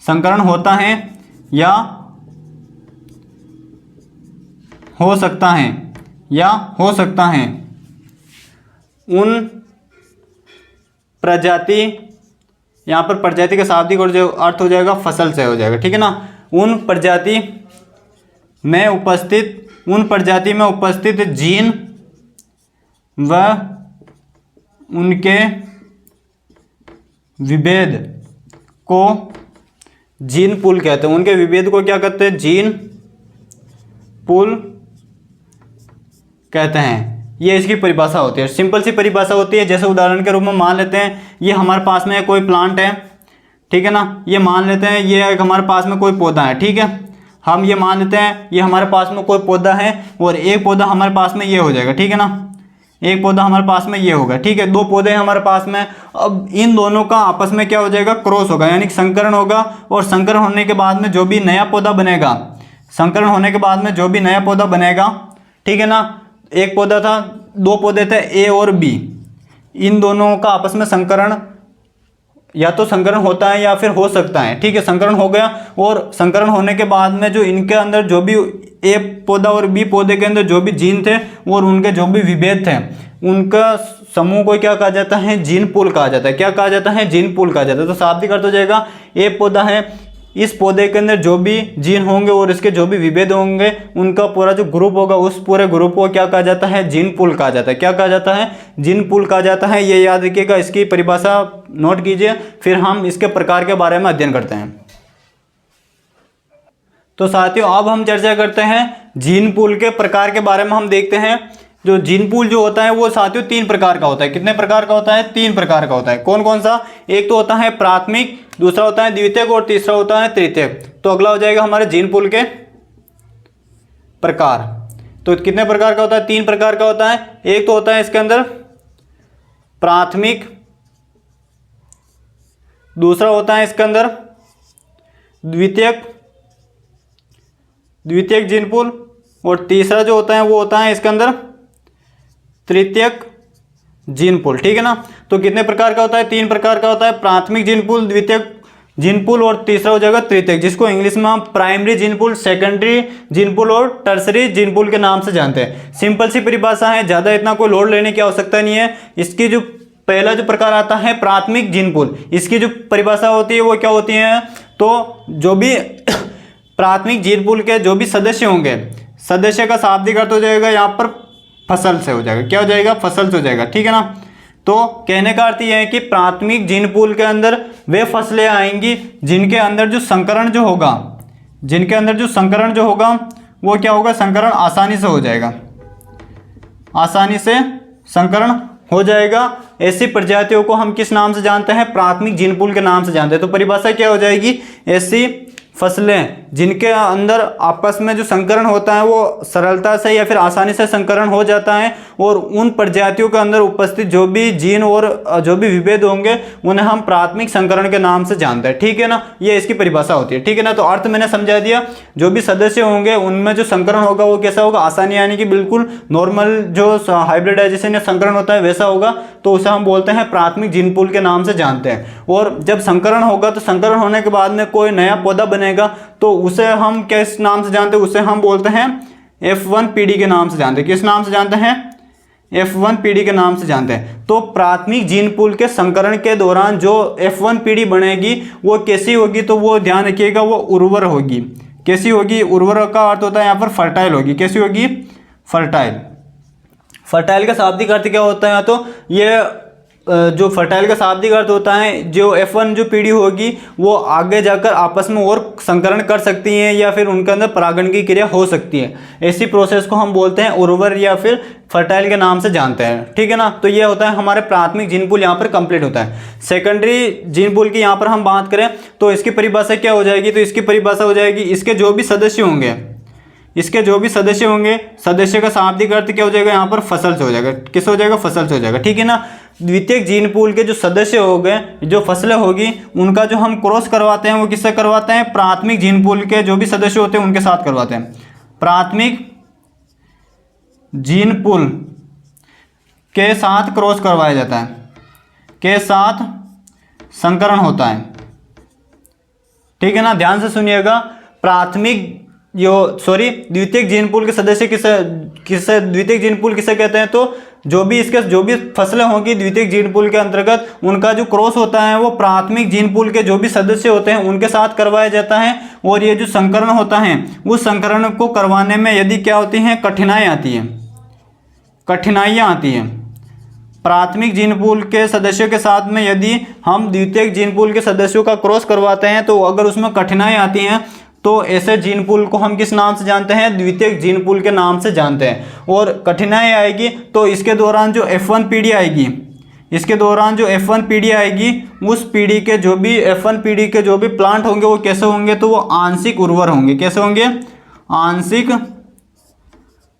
[SPEAKER 1] संकरण होता है या हो सकता है उन प्रजाति, यहाँ पर प्रजाति का शाब्दिक और जो अर्थ हो जाएगा फसल से हो जाएगा, ठीक है ना, उन प्रजाति में उपस्थित जीन व उनके विभेद को जीन पूल कहते हैं। उनके विभेद को क्या कहते हैं? जीन पूल कहते हैं। ये इसकी परिभाषा होती है, सिंपल सी परिभाषा होती है। जैसे उदाहरण के रूप में मान लेते हैं ये हमारे पास में कोई प्लांट है, ठीक है ना, ये मान लेते हैं ये एक हमारे पास में कोई पौधा है, ठीक है, हम ये मान लेते हैं ये हमारे पास में कोई पौधा है और एक पौधा हमारे पास में ये हो जाएगा, ठीक है ना, एक पौधा हमारे पास में ये होगा, ठीक है, दो पौधे हैं हमारे पास में। अब इन दोनों का आपस में क्या हो जाएगा? क्रॉस होगा, यानी कि संकरण होगा। और संकरण होने के बाद में जो भी नया पौधा बनेगा, संकरण होने के बाद में जो भी नया पौधा बनेगा, ठीक है ना, एक पौधा था, दो पौधे थे ए और बी, इन दोनों का आपस में संकरण या तो संकरण होता है या फिर हो सकता है, ठीक है, संकरण हो गया। और संकरण होने के बाद में जो इनके अंदर जो भी ए पौधा और बी पौधे के अंदर जो भी जीन थे और उनके जो भी विभेद थे, उनका समूह को क्या कहा जाता है? जीन पूल कहा जाता है। क्या कहा जाता है? जीन पूल कहा जाता है। तो शाब्दिक अर्थ हो जाएगा ए पौधा है, इस पौधे के अंदर जो भी जीन होंगे और इसके जो भी विभेद होंगे, उनका पूरा जो ग्रुप होगा, उस पूरे ग्रुप को क्या कहा जाता है? जीन पूल कहा जाता है। क्या कहा जाता है? जीन पूल कहा जाता है। ये याद रखिएगा, इसकी परिभाषा नोट कीजिए, फिर हम इसके प्रकार के बारे में अध्ययन करते हैं। तो साथियों अब हम चर्चा करते हैं जीन पूल के प्रकार के बारे में। हम देखते हैं जो जीन पूल जो होता है वो साथियों 3 प्रकार का होता है। कितने प्रकार का होता है? 3 प्रकार का होता है। कौन कौन सा? एक तो होता है प्राथमिक, दूसरा होता है द्वितीयक और तीसरा होता है तृतीयक। तो अगला हो जाएगा हमारे जीन पूल के प्रकार। तो कितने प्रकार का होता है? 3 प्रकार का होता है। एक तो होता है इसके अंदर प्राथमिक, दूसरा होता है इसके अंदर द्वितीयक जीन पूल, और तीसरा जो होता है वो होता है इसके अंदर तृतीयक जीन पूल, ठीक है ना। तो कितने प्रकार का होता है? 3 प्रकार का होता है, प्राथमिक जीन पूल, द्वितीयक जीन पूल और तीसरा हो जाएगा तृतीयक, जिसको इंग्लिश में हम primary gene pool, secondary gene pool और टर्सरी जीन पूल के नाम से जानते हैं। सिंपल सी परिभाषा है, ज़्यादा इतना कोई लोड लेने की आवश्यकता नहीं है। इसकी जो पहला जो प्रकार आता है प्राथमिक जीन पूल, इसकी जो परिभाषा होती है वो क्या होती है? तो जो भी प्राथमिक जीन पूल के जो भी सदस्य होंगे, सदस्य का शाब्दिक अर्थ हो जाएगा यहाँ पर फसल से हो जाएगा। क्या हो जाएगा? फसल से हो जाएगा, ठीक है ना। तो कहने का अर्थ यह है कि प्राथमिक जीन पूल के अंदर वे फसलें आएंगी जिनके अंदर जो संकरण जो होगा, वो क्या होगा? संकरण आसानी से हो जाएगा, आसानी से संकरण हो जाएगा। ऐसी प्रजातियों को हम किस नाम से जानते हैं? प्राथमिक जीन पूल के नाम से जानते हैं। तो परिभाषा क्या हो जाएगी? ऐसी फसलें जिनके अंदर आपस में जो संकरण होता है वो सरलता से या फिर आसानी से संकरण हो जाता है, और उन प्रजातियों के अंदर उपस्थित जो भी जीन और जो भी विभेद होंगे उन्हें हम प्राथमिक संकरण के नाम से जानते हैं, ठीक है ना। ये इसकी परिभाषा होती है, ठीक है ना। तो अर्थ मैंने समझा दिया। जो भी सदस्य होंगे उनमें जो संकरण होगा वो कैसा होगा? आसानी, यानी कि बिल्कुल नॉर्मल जो हाइब्रिडाइजेशन या संकरण होता है वैसा होगा। तो उसे हम बोलते हैं प्राथमिक जीन पूल के नाम से जानते हैं। और जब संकरण होगा तो संकरण होने के बाद में कोई नया पौधा बनेगा तो उसे हम किस नाम से जानते हैं? उसे हम बोलते हैं F1 पीढ़ी के नाम से जानते हैं। किस नाम से जानते हैं? F1 पीढ़ी के नाम से जानते हैं। तो प्राथमिक जीन पूल के संकरण के दौरान जो F1 पीढ़ी बनेगी वो कैसी होगी? तो वो ध्यान रखिएगा, वो उर्वर होगी। कैसी होगी? उर्वर का अर्थ होता है यहाँ पर फर्टाइल होगी। कैसी होगी? फर्टाइल। फर्टाइल का शाब्दिक अर्थ क्या होता है? तो ये जो फर्टाइल का शाब्दिक अर्थ होता है, जो F1 जो पीढ़ी होगी वो आगे जाकर आपस में और संकरण कर सकती हैं या फिर उनके अंदर परागण की क्रिया हो सकती है। ऐसी प्रोसेस को हम बोलते हैं उर्वर या फिर फर्टाइल के नाम से जानते हैं, ठीक है ना। तो ये होता है हमारे प्राथमिक जीन पूल, यहाँ पर कंप्लीट होता है। सेकेंडरी जीन पूल की यहाँ पर हम बात करें तो इसकी परिभाषा क्या हो जाएगी? तो इसकी परिभाषा हो जाएगी इसके जो भी सदस्य होंगे, इसके जो भी सदस्य होंगे, सदस्य का शाब्दिक अर्थ क्या हो जाएगा यहाँ पर फसल से हो जाएगा। किस हो जाएगा? फसल से हो जाएगा, ठीक है ना। द्वितीयक जीन पूल के जो सदस्य हो गए, जो फसलें होगी, उनका जो हम क्रॉस करवाते हैं वो किससे करवाते हैं? प्राथमिक जीन पूल के जो भी सदस्य होते हैं उनके साथ करवाते हैं। प्राथमिक जीन पूल के साथ क्रॉस करवाया जाता है, के साथ संकरण होता है, ठीक है ना। ध्यान से सुनिएगा। प्राथमिक द्वितीयक जीन पूल के सदस्य किसे द्वितीयक जीन पूल किसे कहते हैं? तो जो भी फसलें होंगी द्वितीयक जीन पूल के अंतर्गत, उनका जो क्रॉस होता है वो प्राथमिक जीन पूल के जो भी सदस्य होते हैं उनके साथ करवाया जाता है। और ये जो संकरण होता है उस संकरण को करवाने में यदि क्या होती हैं? कठिनाइयाँ आती हैं। प्राथमिक जीन पूल के सदस्यों के साथ में यदि हम द्वितीयक जीन पूल के सदस्यों का क्रॉस करवाते हैं तो अगर उसमें कठिनाई आती हैं तो ऐसे जीन पूल को हम किस नाम से जानते हैं? द्वितीयक जीन पूल के नाम से जानते हैं। और कठिनाई आएगी तो इसके दौरान जो F1 पीढ़ी आएगी, उस पीढ़ी के जो भी F1 पीढ़ी के जो भी प्लांट होंगे वो कैसे होंगे? तो वो आंशिक उर्वर होंगे। कैसे होंगे? आंशिक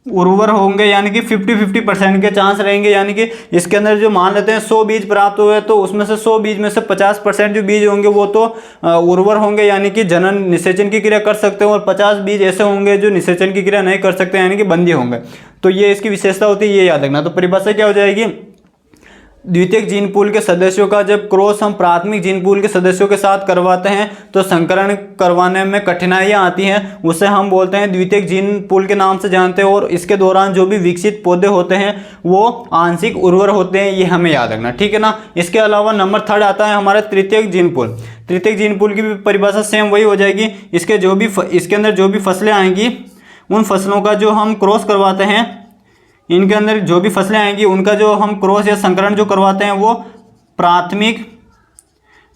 [SPEAKER 1] उर्वर होंगे, यानी कि 50-50% के चांस रहेंगे। यानी कि इसके अंदर जो मान लेते हैं 100 बीज प्राप्त हुए तो उसमें से 100 बीज में से 50% जो बीज होंगे वो तो उर्वर होंगे, यानी कि जनन निषेचन की क्रिया कर सकते हैं, और 50 बीज ऐसे होंगे जो निषेचन की क्रिया नहीं कर सकते, यानी कि बंदी होंगे। तो ये इसकी विशेषता होती है, ये याद रखना। तो परिभाषा क्या हो जाएगी? द्वितीयक जीन पूल के सदस्यों का जब क्रॉस हम प्राथमिक जीन पूल के सदस्यों के साथ करवाते हैं तो संकरण करवाने में कठिनाइयां आती हैं, उसे हम बोलते हैं द्वितीयक जीन पूल के नाम से जानते हैं। और इसके दौरान जो भी विकसित पौधे होते हैं वो आंशिक उर्वर होते हैं, ये हमें याद रखना, ठीक है ना। इसके अलावा नंबर 3 आता है हमारा तृतीयक जीन पूल। तृतीयक जीन पूल की भी परिभाषा सेम वही हो जाएगी। इसके अंदर जो भी फसलें आएंगी उन फसलों का जो हम क्रॉस करवाते हैं, इनके अंदर जो भी फसलें आएंगी उनका जो हम क्रॉस या संकरण जो करवाते हैं वो प्राथमिक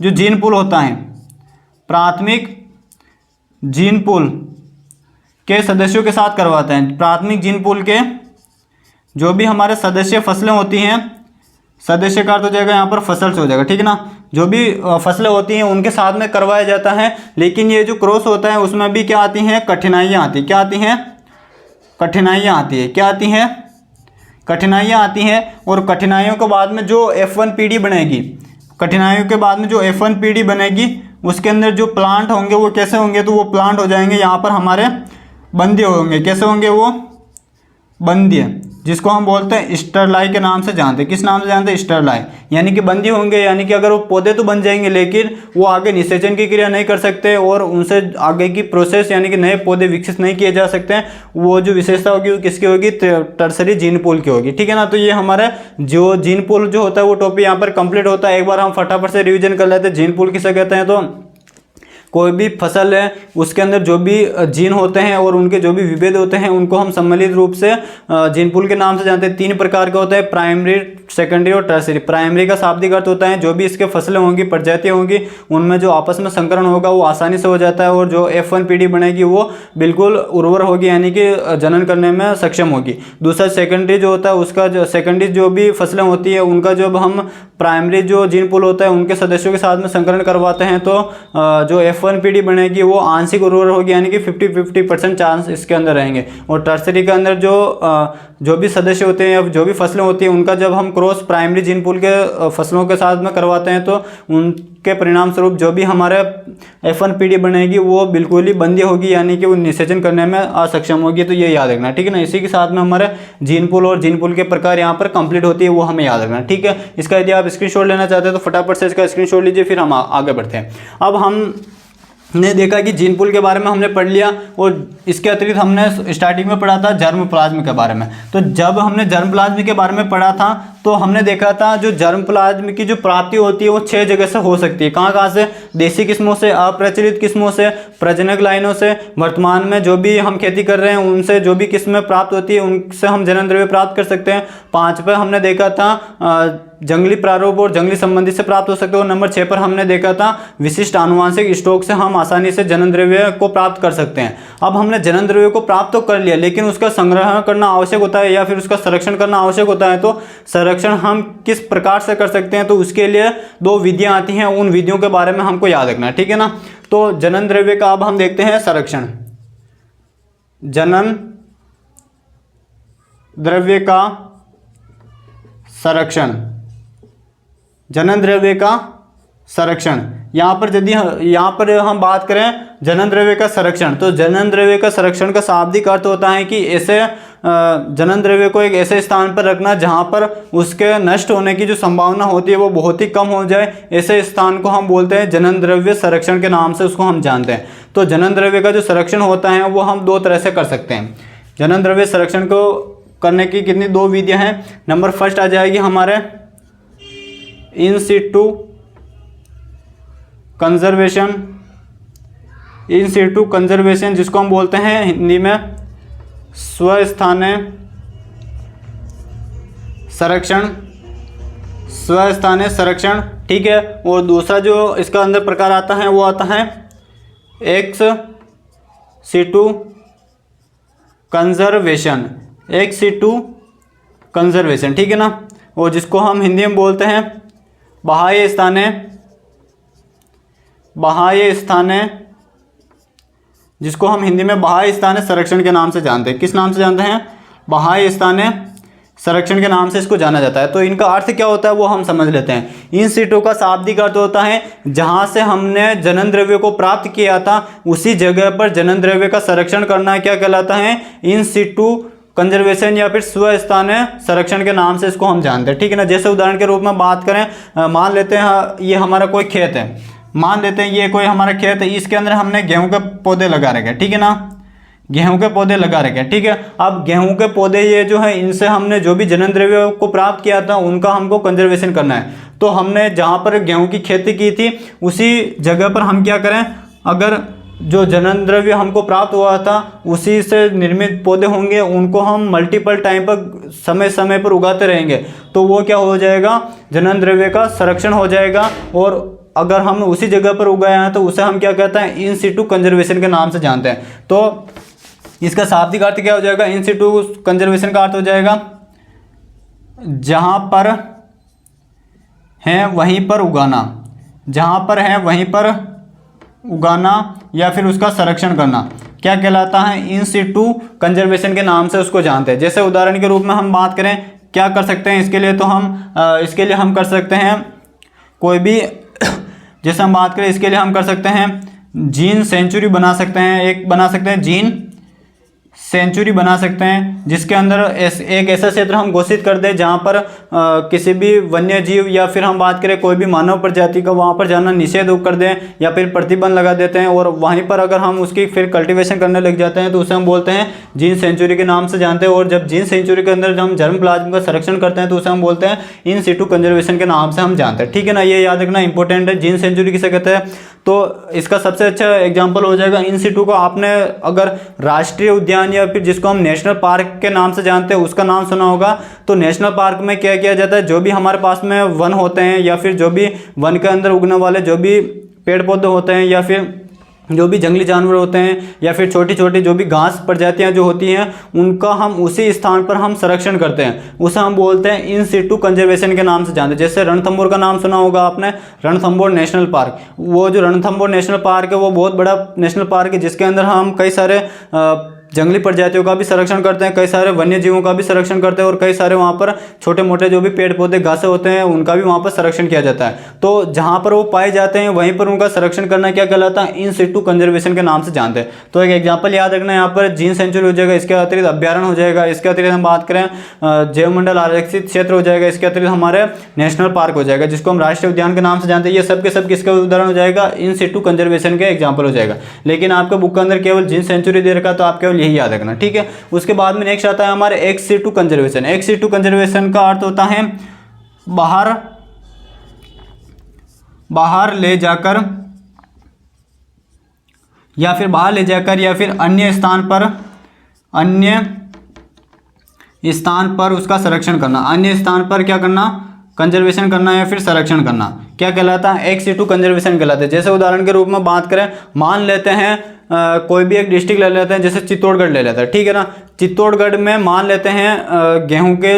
[SPEAKER 1] जो जीन पूल होता है, प्राथमिक जीन पूल के सदस्यों के साथ करवाते हैं। प्राथमिक जीन पूल के जो भी हमारे सदस्य फसलें होती हैं, सदस्य का अर्थ हो जाएगा यहाँ पर फसल से हो जाएगा, ठीक है ना। जो भी फसलें होती हैं उनके साथ में करवाया जाता है। लेकिन ये जो क्रॉस होता है उसमें भी क्या आती हैं? कठिनाइयाँ आती हैं। क्या आती हैं? कठिनाइयाँ आती है। क्या आती हैं? कठिनाइयाँ आती हैं। और कठिनाइयों के बाद में जो F1 पीढ़ी बनेगी, कठिनाइयों के बाद में जो F1 पीढ़ी बनेगी उसके अंदर जो प्लांट होंगे वो कैसे होंगे? तो वो प्लांट हो जाएंगे यहाँ पर हमारे बंध्य होंगे। कैसे होंगे? वो बंध्य, जिसको हम बोलते हैं स्टरलाई के नाम से जानते हैं। किस नाम से जानते हैं? स्टरलाई, यानी कि बंदी होंगे। यानी कि अगर वो पौधे तो बन जाएंगे लेकिन वो आगे निषेचन की क्रिया नहीं कर सकते और उनसे आगे की प्रोसेस यानी कि नए पौधे विकसित नहीं किए जा सकते हैं। वो जो विशेषता होगी वो किसकी होगी? टर्सरी जीन पूल की होगी, ठीक है ना। तो ये हमारा जो जीन पूल जो होता है वो टॉपिक यहाँ पर कंप्लीट होता है। एक बार हम फटाफट से रिविजन कर लेते हैं। जीन पूल किसे कहते हैं? तो कोई भी फसल है उसके अंदर जो भी जीन होते हैं और उनके जो भी विभेद होते हैं उनको हम सम्मिलित रूप से जीन पूल के नाम से जानते हैं। 3 प्रकार के होते हैं, प्राइमरी, सेकेंडरी और टर्सरी। प्राइमरी का शाब्दिक अर्थ होता है जो भी इसके फसलें होंगी, प्रजातियाँ होंगी, उनमें जो आपस में संकरण होगा वो आसानी से हो जाता है और जो F1 पीढ़ी बनेगी वो बिल्कुल उर्वर होगी, यानी कि जनन करने में सक्षम होगी। दूसरा सेकेंडरी जो होता है उसका जो सेकेंडरी जो भी फसलें होती है उनका जब हम प्राइमरी जो जीन पूल होता है उनके सदस्यों के साथ में संकरण करवाते हैं तो जो F1 पीढ़ी बनेगी वो आंशिक उर्वर होगी, यानी कि 50-50% चांस इसके अंदर रहेंगे। और टर्सरी के अंदर जो भी सदस्य होते हैं या जो भी फसलें होती हैं उनका जब हम क्रॉस प्राइमरी जीन पूल के फसलों के साथ में करवाते हैं तो उनके परिणाम स्वरूप जो भी हमारे F1 पीढ़ी बनेगी वो बिल्कुल ही बंदी होगी, यानी कि वो निषेचन करने में असक्षम होगी। तो ये याद रखना, ठीक है ना। इसी के साथ में हमारे जीन पूल और जीन पूल के प्रकार यहाँ पर कंप्लीट होती है, वो हमें याद रखना, ठीक है। इसका यदि आप स्क्रीनशॉट लेना चाहते हैं तो फटाफट से इसका स्क्रीनशॉट लीजिए, फिर हम आगे बढ़ते हैं। अब हमने देखा कि जीन पूल के बारे में हमने पढ़ लिया और इसके अतिरिक्त हमने स्टार्टिंग में पढ़ा था जर्म प्लाज्म के बारे में। तो जब हमने जर्म प्लाज्म के बारे में पढ़ा था तो हमने देखा था जो जर्म प्लाज्म की जो प्राप्ति होती है वो 6 जगह से हो सकती है। कहाँ से? देसी किस्मों से, अप्रचलित किस्मों से, प्रजनक लाइनों से, वर्तमान में जो भी हम खेती कर रहे हैं उनसे जो भी किस्में प्राप्त होती है उनसे हम जनन द्रव्य प्राप्त कर सकते हैं। 5 पे हमने देखा था जंगली प्रारूप और जंगली संबंधी से प्राप्त हो सकते हो। नंबर 6 पर हमने देखा था विशिष्ट आनुवांशिक स्टॉक से हम आसानी से जनन द्रव्य को प्राप्त कर सकते हैं। अब हमने जनन द्रव्य को प्राप्त तो कर लिया लेकिन उसका संग्रहण करना आवश्यक होता है या फिर उसका संरक्षण करना आवश्यक होता है। तो संरक्षण हम किस प्रकार से कर सकते हैं? तो उसके लिए 2 विधियां आती हैं, उन विधियों के बारे में हमको याद रखना है, ठीक है ना। तो जनन द्रव्य का अब हम देखते हैं संरक्षण। जनन द्रव्य का संरक्षण, जनन द्रव्य का संरक्षण। यहाँ पर हम बात करें जनन द्रव्य का संरक्षण, तो जनन द्रव्य का संरक्षण का शाब्दिक अर्थ होता है कि ऐसे जनन द्रव्य को एक ऐसे स्थान पर रखना जहाँ पर उसके नष्ट होने की जो संभावना होती है वो बहुत ही कम हो जाए, ऐसे स्थान को हम बोलते हैं जनन द्रव्य संरक्षण के नाम से उसको हम जानते हैं। तो जनन द्रव्य का जो संरक्षण होता है वो हम दो तरह से कर सकते हैं। जनन द्रव्य संरक्षण को करने की कितनी दो विधियाँ हैं। नंबर फर्स्ट आ जाएगी हमारे इन सिटू कंजर्वेशन, इन सिटू कंजर्वेशन जिसको हम बोलते हैं हिंदी में स्वस्थानीय संरक्षण, स्वस्थानीय संरक्षण, ठीक है। और दूसरा जो इसका अंदर प्रकार आता है वो आता है ex situ conservation, ex situ conservation, ठीक है ना। और जिसको हम हिंदी में बोलते हैं बाह्य स्थानीय, जिसको हम हिंदी में बाह्य स्थानीय संरक्षण के नाम से जानते हैं। किस नाम से जानते हैं? बाह्य स्थानीय संरक्षण के नाम से इसको जाना जाता है। तो इनका अर्थ क्या होता है वो हम समझ लेते हैं। इन सिटू का शाब्दिक अर्थ होता है जहां से हमने जनन द्रव्य को प्राप्त किया था उसी जगह पर जनन द्रव्य का संरक्षण करना क्या कहलाता है? इन सिटू कंजर्वेशन या फिर स्वस्थानीय संरक्षण के नाम से इसको हम जानते हैं, ठीक है ना। जैसे उदाहरण के रूप में बात करें, मान लेते हैं ये हमारा कोई खेत है, मान लेते हैं ये कोई हमारा खेत है, इसके अंदर हमने गेहूं के पौधे लगा रखे हैं, ठीक है ना, गेहूं के पौधे लगा रखे हैं, ठीक है। अब गेहूं के पौधे ये जो है इनसे हमने जो भी जनन द्रव्य को प्राप्त किया था उनका हमको कंजर्वेशन करना है। तो हमने जहाँ पर गेहूं की खेती की थी उसी जगह पर हम क्या करें, अगर जो जनन द्रव्य हमको प्राप्त हुआ था उसी से निर्मित पौधे होंगे उनको हम मल्टीपल टाइम पर समय समय पर उगाते रहेंगे तो वो क्या हो जाएगा, जनन द्रव्य का संरक्षण हो जाएगा। और अगर हम उसी जगह पर उगाए हैं तो उसे हम क्या कहते हैं? इन सिटू कंजर्वेशन के नाम से जानते हैं। तो इसका शाब्दिक अर्थ क्या हो जाएगा? इन सिटू कंजर्वेशन का अर्थ हो जाएगा जहां पर है वहीं पर उगाना, जहां पर है वहीं पर उगाना या फिर उसका संरक्षण करना क्या कहलाता है? इन सिटू कंजर्वेशन के नाम से उसको जानते हैं। जैसे उदाहरण के रूप में हम बात करें क्या कर सकते हैं इसके लिए, तो इसके लिए हम कर सकते हैं कोई भी जैसे हम बात करें इसके लिए हम कर सकते हैं जीन सेंचुरी बना सकते हैं, एक बना सकते हैं जीन सेंचुरी बना सकते हैं जिसके अंदर एक ऐसा क्षेत्र हम घोषित कर दें जहाँ पर किसी भी वन्य जीव या फिर हम बात करें कोई भी मानव प्रजाति का वहाँ पर जाना निषेध कर दें या फिर प्रतिबंध लगा देते हैं और वहीं पर अगर हम उसकी फिर कल्टीवेशन करने लग जाते हैं तो उसे हम बोलते हैं जीन सेंचुरी के नाम से जानते हैं। और जब जीन सेंचुरी के अंदर हम जर्म प्लाज्म का संरक्षण करते हैं तो उसे हम बोलते हैं इन सिटू कंजर्वेशन के नाम से हम जानते हैं, ठीक है ना। ये याद रखना इंपॉर्टेंट है। जीन सेंचुरी किसे कहते हैं? तो इसका सबसे अच्छा एग्जाम्पल हो जाएगा इन सिटू को आपने अगर राष्ट्रीय उद्यान या फिर जिसको हम नेशनल पार्क के नाम से जानते हैं उसका नाम सुना होगा। तो नेशनल पार्क में क्या किया जाता है, जो भी हमारे पास में वन होते हैं या फिर जो भी वन के अंदर उगने वाले जो भी पेड़ पौधे होते हैं या फिर जो भी जंगली जानवर होते हैं या फिर छोटी छोटी जो भी घास प्रजातियां जो होती हैं उनका हम उसी स्थान पर हम संरक्षण करते हैं, उसे हम बोलते हैं इन सिटू कंजर्वेशन के नाम से जानते हैं। जैसे रणथंभौर का नाम सुना होगा आपने, रणथंभौर नेशनल पार्क। वो जो रणथंभौर नेशनल पार्क है वो बहुत बड़ा नेशनल पार्क है जिसके अंदर हम कई सारे जंगली प्रजातियों का भी संरक्षण करते हैं, कई सारे वन्य जीवों का भी संरक्षण करते हैं और कई सारे वहाँ पर छोटे मोटे जो भी पेड़ पौधे घासें होते हैं उनका भी वहाँ पर संरक्षण किया जाता है। तो जहाँ पर वो पाए जाते हैं वहीं पर उनका संरक्षण करना क्या कहलाता है? इन सिटू कंजर्वेशन के नाम से जानते हैं। तो एक एग्जाम्पल याद रखना, यहाँ पर जीन सेंचुरी हो जाएगा, इसके अतिरिक्त अभ्यारण्य हो जाएगा, इसके अतिरिक्त हम बात करें जैवमंडल आरक्षित क्षेत्र हो जाएगा, इसके अतिरिक्त हमारे नेशनल पार्क हो जाएगा जिसको हम राष्ट्रीय उद्यान के नाम से जानते हैं। ये सब के सब किसका उदाहरण हो जाएगा? इन सिटू कंजर्वेशन के एग्जाम्पल हो जाएगा। लेकिन आपके बुक के अंदर केवल जीन सेंचुरी दे रखा तो आप केवल यही याद रखना, ठीक है। उसके बाद में नेक्स्ट आता है हमारे ex situ conservation. Ex situ conservation का अर्थ होता है बाहर ले जाकर या फिर अन्य स्थान पर उसका संरक्षण करना, अन्य स्थान पर क्या करना? कंजर्वेशन करना या फिर संरक्षण करना क्या कहलाता है? एक्स सिटू कंजर्वेशन कहलाता है। जैसे उदाहरण के रूप में बात करें, मान लेते हैं कोई भी एक डिस्ट्रिक्ट ले लेते हैं, जैसे चित्तौड़गढ़ ले लेते हैं, ठीक है ना। चित्तौड़गढ़ में मान लेते हैं गेहूं के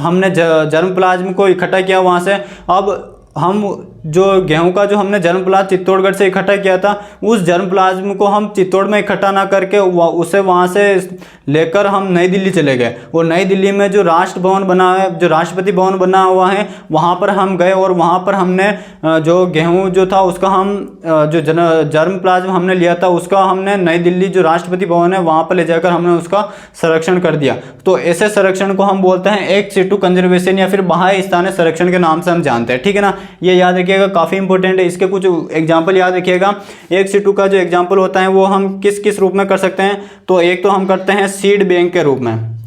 [SPEAKER 1] हमने जर्म प्लाज्म को इकट्ठा किया वहाँ से। अब हम जो गेहूं का जो हमने जर्म प्लाज्म चित्तौड़गढ़ से इकट्ठा किया था, उस जर्म प्लाज्म को हम चित्तौड़ में इकट्ठा ना करके उसे वहाँ से लेकर हम नई दिल्ली चले गए, और नई दिल्ली में जो राष्ट्र भवन बना है, जो राष्ट्रपति भवन बना हुआ है, वहाँ पर हम गए और वहाँ पर हमने जो गेहूँ जो था उसका हम जो जर्म प्लाज्म हमने लिया था उसका हमने नई दिल्ली जो राष्ट्रपति भवन है वहाँ पर ले जाकर हमने उसका संरक्षण कर दिया। तो ऐसे संरक्षण को हम बोलते हैं एक्स सिटू कंजर्वेशन या फिर बाह्य स्थानीय संरक्षण के नाम से हम जानते हैं। ठीक है ना, ये याद रखिएगा, काफ़ी इंपॉर्टेंट है। इसके कुछ एग्जाम्पल याद रखिएगा। एक्स सिटू का जो एग्जाम्पल होता है वो हम किस किस रूप में कर सकते हैं, तो एक तो हम करते हैं सीड बैंक के रूप में,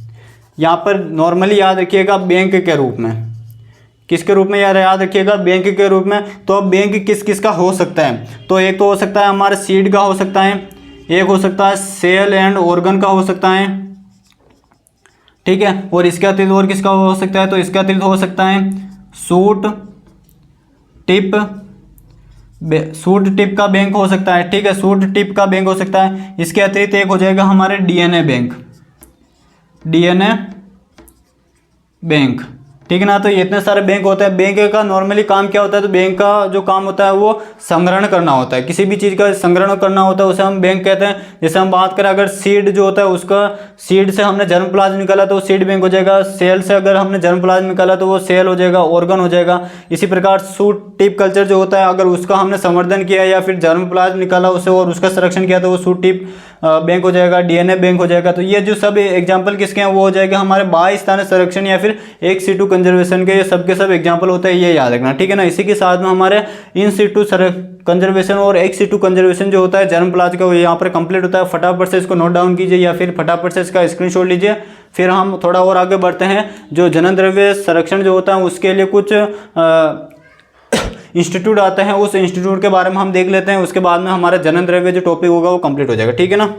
[SPEAKER 1] यहाँ पर नॉर्मली याद रखिएगा बैंक के रूप में, किसके रूप में याद रखिएगा, बैंक के रूप में। तो अब बैंक किस किस का हो सकता है, तो एक तो हो सकता है हमारे सीड का हो सकता है, एक हो सकता है सेल एंड ऑर्गन का हो सकता है, ठीक है, और इसके अतिरिक्त और किसका हो सकता है, तो इसके अतिरिक्त हो सकता है सूट टिप का बैंक हो सकता है। ठीक है, सूट टिप का बैंक हो सकता है। इसके अतिरिक्त एक हो जाएगा हमारे डीएनए बैंक, ठीक है ना। तो ये इतने सारे बैंक होते हैं। बैंक का नॉर्मली काम क्या होता है, तो बैंक का जो काम होता है वो संग्रहण करना होता है, किसी भी चीज़ का संग्रहण करना होता है, उसे हम बैंक कहते हैं। जैसे हम बात करें अगर सीड जो होता है उसका, सीड से हमने जर्म प्लाज्म निकाला तो वो सीड बैंक हो जाएगा, सेल से अगर हमने जर्म प्लाज्म निकाला तो वो सेल हो जाएगा, ऑर्गन हो जाएगा। इसी प्रकार सूट टिप कल्चर जो होता है अगर उसका हमने संवर्धन किया या फिर जर्म प्लाज्म निकाला उसे और उसका संरक्षण किया तो वो सूट टिप बैंक हो जाएगा, डीएनए बैंक हो जाएगा। तो ये जो सब एग्जाम्पल किसके हैं वो हो जाएगा हमारे बाह्य स्थानीय संरक्षण या फिर एक्स सिटू कंजर्वेशन के, ये सबके सब एग्जाम्पल होते हैं, ये याद रखना। ठीक है ना। इसी के साथ में हमारे इन सिटू कंजर्वेशन और एक्स सिटू कंजर्वेशन जो होता है जर्म प्लाज्म का वो यहाँ पर कंप्लीट होता है। फटाफट से इसको नोट डाउन कीजिए या फिर फटाफट से इसका स्क्रीनशॉट लीजिए। फिर हम थोड़ा और आगे बढ़ते हैं। जो जनन द्रव्य संरक्षण जो होता है उसके लिए कुछ इंस्टीट्यूट आते हैं, उस इंस्टीट्यूट के बारे में हम देख लेते हैं। उसके बाद में हमारा जनन द्रव्य जो टॉपिक होगा वो कंप्लीट हो जाएगा। ठीक है ना।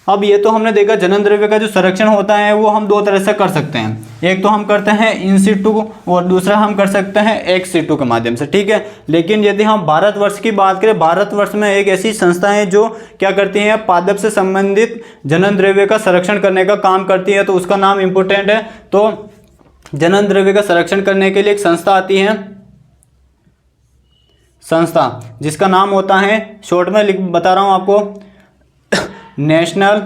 [SPEAKER 1] अब ये तो हमने देखा जनन द्रव्य का जो संरक्षण होता है वो हम दो तरह से कर सकते हैं, एक तो हम करते हैं इन सिटू और दूसरा हम कर सकते हैं एक्स सिटू के माध्यम से। ठीक है, लेकिन यदि हम भारतवर्ष की बात करें, भारतवर्ष में एक ऐसी संस्था है जो क्या करती है, पादप से संबंधित जनन द्रव्य का संरक्षण करने का काम करती है, तो उसका नाम इंपॉर्टेंट है। तो जनन द्रव्य का संरक्षण करने के लिए एक संस्था आती है, संस्था जिसका नाम होता है, शॉर्ट में बता रहा हूं आपको, national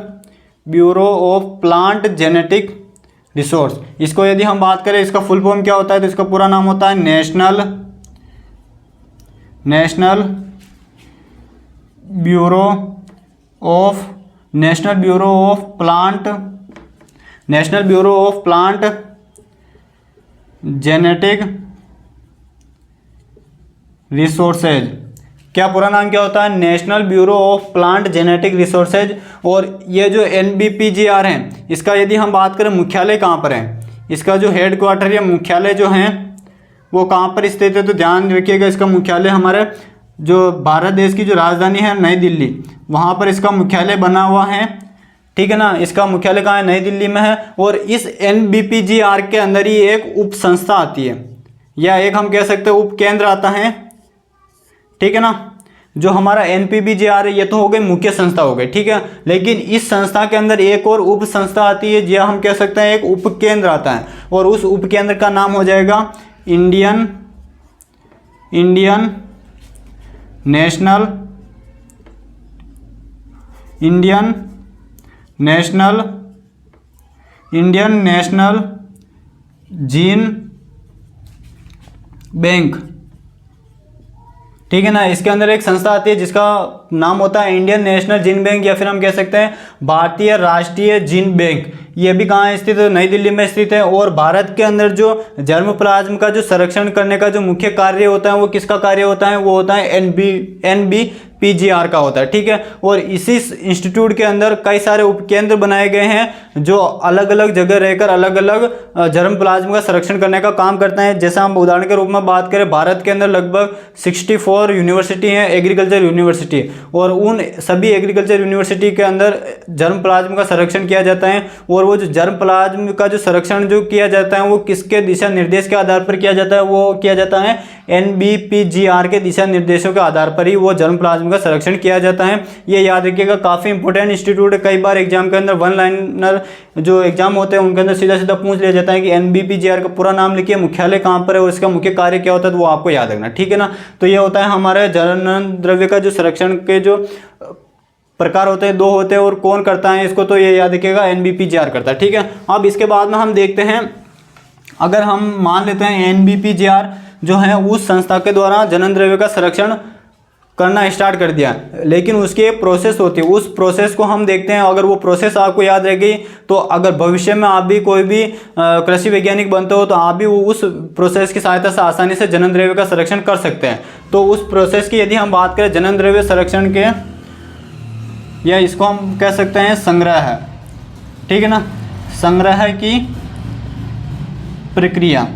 [SPEAKER 1] bureau of plant genetic resource. इसको यदि हम बात करें इसका फुल फॉर्म क्या होता है, तो इसका पूरा नाम होता है national bureau of plant genetic resources. क्या पूरा नाम क्या होता है, national bureau of plant genetic resources. और ये जो NBPGR है इसका यदि हम बात करें मुख्यालय कहाँ पर है, इसका जो हेड क्वार्टर या मुख्यालय जो है वो कहाँ पर स्थित है, तो ध्यान रखिएगा इसका मुख्यालय हमारे जो भारत देश की जो राजधानी है नई दिल्ली, वहाँ पर इसका मुख्यालय बना हुआ है। ठीक है ना, इसका मुख्यालय कहाँ है, नई दिल्ली में है। और इस NBPGR के अंदर ही एक उप संस्था आती है या एक हम कह सकते हैं उप केंद्र आता है। ठीक है ना, जो हमारा NBPGR है ये तो हो गई मुख्य संस्था हो गई। ठीक है, लेकिन इस संस्था के अंदर एक और उप संस्था आती है, या हम कह सकते हैं एक उप केंद्र आता है, और उस उप केंद्र का नाम हो जाएगा इंडियन नेशनल जीन बैंक। ठीक है ना, इसके अंदर एक संस्था आती है जिसका नाम होता है इंडियन नेशनल जीन बैंक, या फिर हम कह सकते हैं भारतीय राष्ट्रीय जीन बैंक। ये भी कहाँ स्थित है, नई दिल्ली में स्थित है। और भारत के अंदर जो जर्म प्लाज्म का जो संरक्षण करने का जो मुख्य कार्य होता है वो किसका कार्य होता है, वो होता है NBPGR का होता है। ठीक है, और इसी इंस्टीट्यूट के अंदर कई सारे उपकेंद्र बनाए गए हैं जो अलग अलग जगह रहकर अलग अलग जर्म प्लाज्म का संरक्षण करने का काम करते हैं। जैसे हम उदाहरण के रूप में बात करें, भारत के अंदर लगभग 64 यूनिवर्सिटी हैं, एग्रीकल्चर यूनिवर्सिटी, और उन सभी एग्रीकल्चर यूनिवर्सिटी के अंदर जर्म प्लाज्म का संरक्षण किया जाता है। और वो जो जर्म प्लाज्म का जो संरक्षण जो किया जाता है वो किसके दिशा निर्देश के आधार पर किया जाता है, वो किया जाता है NBPGR के दिशा निर्देशों के आधार पर ही वो जर्म प्लाज्म का संरक्षण किया जाता है। ये याद रखिएगा, काफ़ी इंपॉर्टेंट इंस्टीट्यूट है। कई बार एग्जाम के अंदर वन लाइनर जो एग्जाम होते हैं उनके अंदर सीधा सीधा पूछ लिया जाता है कि NBPGR का पूरा नाम लिखिए, मुख्यालय कहाँ पर है और इसका मुख्य कार्य क्या होता है, तो वो आपको याद रखना, ठीक है ना। तो ये होता है हमारे जनन द्रव्य का जो संरक्षण के जो प्रकार होते हैं, 2 होते हैं, और कौन करता है इसको, तो ये याद रखिएगा NBPGR करता है, ठीक है। अब इसके बाद में हम देखते हैं, अगर हम मान लेते हैं NBPGR जो है उस संस्था के द्वारा जनन द्रव्य का संरक्षण करना स्टार्ट कर दिया, लेकिन उसकी एक प्रोसेस होती है, उस प्रोसेस को हम देखते हैं। अगर वो प्रोसेस आपको याद रह गई तो अगर भविष्य में आप भी कोई भी कृषि वैज्ञानिक बनते हो तो आप भी उस प्रोसेस की सहायता से आसानी से जनन द्रव्य का संरक्षण कर सकते हैं। तो उस प्रोसेस की यदि हम बात करें जनन द्रव्य संरक्षण के, या इसको हम कह सकते हैं संग्रह है, ठीक है ना, संग्रह की प्रक्रिया,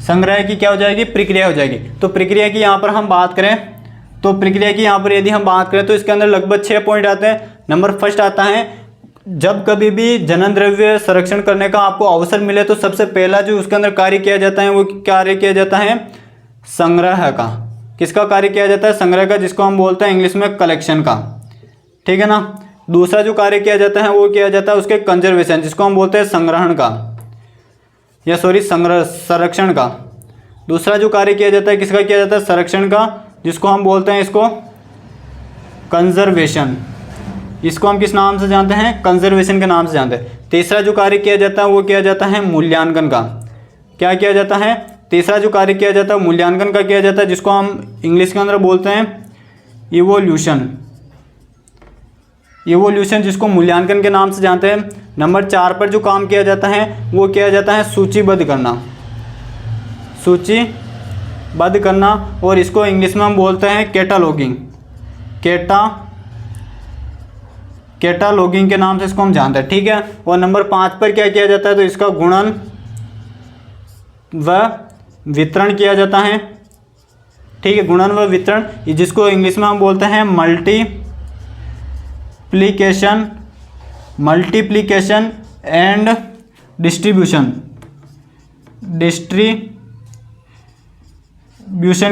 [SPEAKER 1] संग्रह की क्या हो जाएगी, प्रक्रिया हो जाएगी। तो प्रक्रिया की यहाँ पर हम बात करें तो प्रक्रिया की यहाँ पर यदि हम बात करें तो इसके अंदर लगभग 6 पॉइंट आते हैं। नंबर फर्स्ट आता है, जब कभी भी जनन द्रव्य संरक्षण करने का आपको अवसर मिले तो सबसे पहला जो उसके अंदर कार्य किया जाता है वो कार्य किया जाता है संग्रह का। किसका कार्य किया जाता है, संग्रह का, जिसको हम बोलते हैं इंग्लिश में कलेक्शन का, ठीक है ना। दूसरा जो कार्य किया जाता है वो किया जाता है उसके कंजर्वेशन, जिसको हम बोलते हैं संग्रहण का, या सॉरी संरक्षण का। दूसरा जो कार्य किया जाता है किसका किया जाता है, संरक्षण का, जिसको हम बोलते हैं इसको कंजर्वेशन। इसको हम किस नाम से जानते हैं, कंजर्वेशन के नाम से जानते हैं। तीसरा जो कार्य किया जाता है वो किया जाता है मूल्यांकन का। क्या किया जाता है, तीसरा जो कार्य किया जाता है मूल्यांकन का किया जाता है, जिसको हम इंग्लिश के अंदर बोलते हैं इवोल्यूशन, इवोल्यूशन, जिसको मूल्यांकन के नाम से जानते हैं। नंबर 4 पर जो काम किया जाता है वो किया जाता है सूचीबद्ध करना, सूचीबद्ध करना, और इसको इंग्लिश में हम बोलते हैं कैटालॉगिंग, कैटालॉगिंग के नाम से इसको हम जानते हैं, ठीक है। और नंबर 5 पर क्या किया जाता है, तो इसका गुणन व वितरण किया जाता है, ठीक है, गुणन व वितरण, जिसको इंग्लिश में हम बोलते हैं मल्टीप्लिकेशन एंड डिस्ट्रीब्यूशन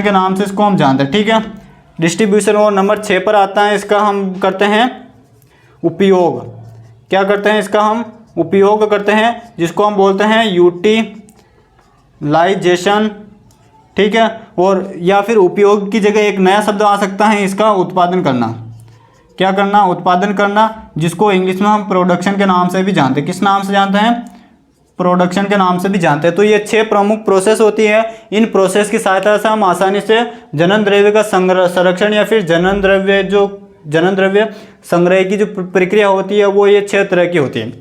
[SPEAKER 1] के नाम से इसको हम जानते हैं, ठीक है, डिस्ट्रीब्यूशन। और नंबर 6 पर आता है, इसका हम करते हैं उपयोग। क्या करते हैं, इसका हम उपयोग करते हैं, जिसको हम बोलते हैं यूटिलाइजेशन, ठीक है। और या फिर उपयोग की जगह एक नया शब्द आ सकता है इसका, उत्पादन करना। क्या करना, उत्पादन करना, जिसको इंग्लिश में हम प्रोडक्शन के नाम से भी जानते हैं। किस नाम से जानते हैं, प्रोडक्शन के नाम से भी जानते हैं। तो ये 6 प्रमुख प्रोसेस होती है। इन प्रोसेस की सहायता से हम आसानी से जनन द्रव्य का संरक्षण या फिर जनन द्रव्य संग्रह की जो प्रक्रिया होती है वो ये 6 तरह की होती है।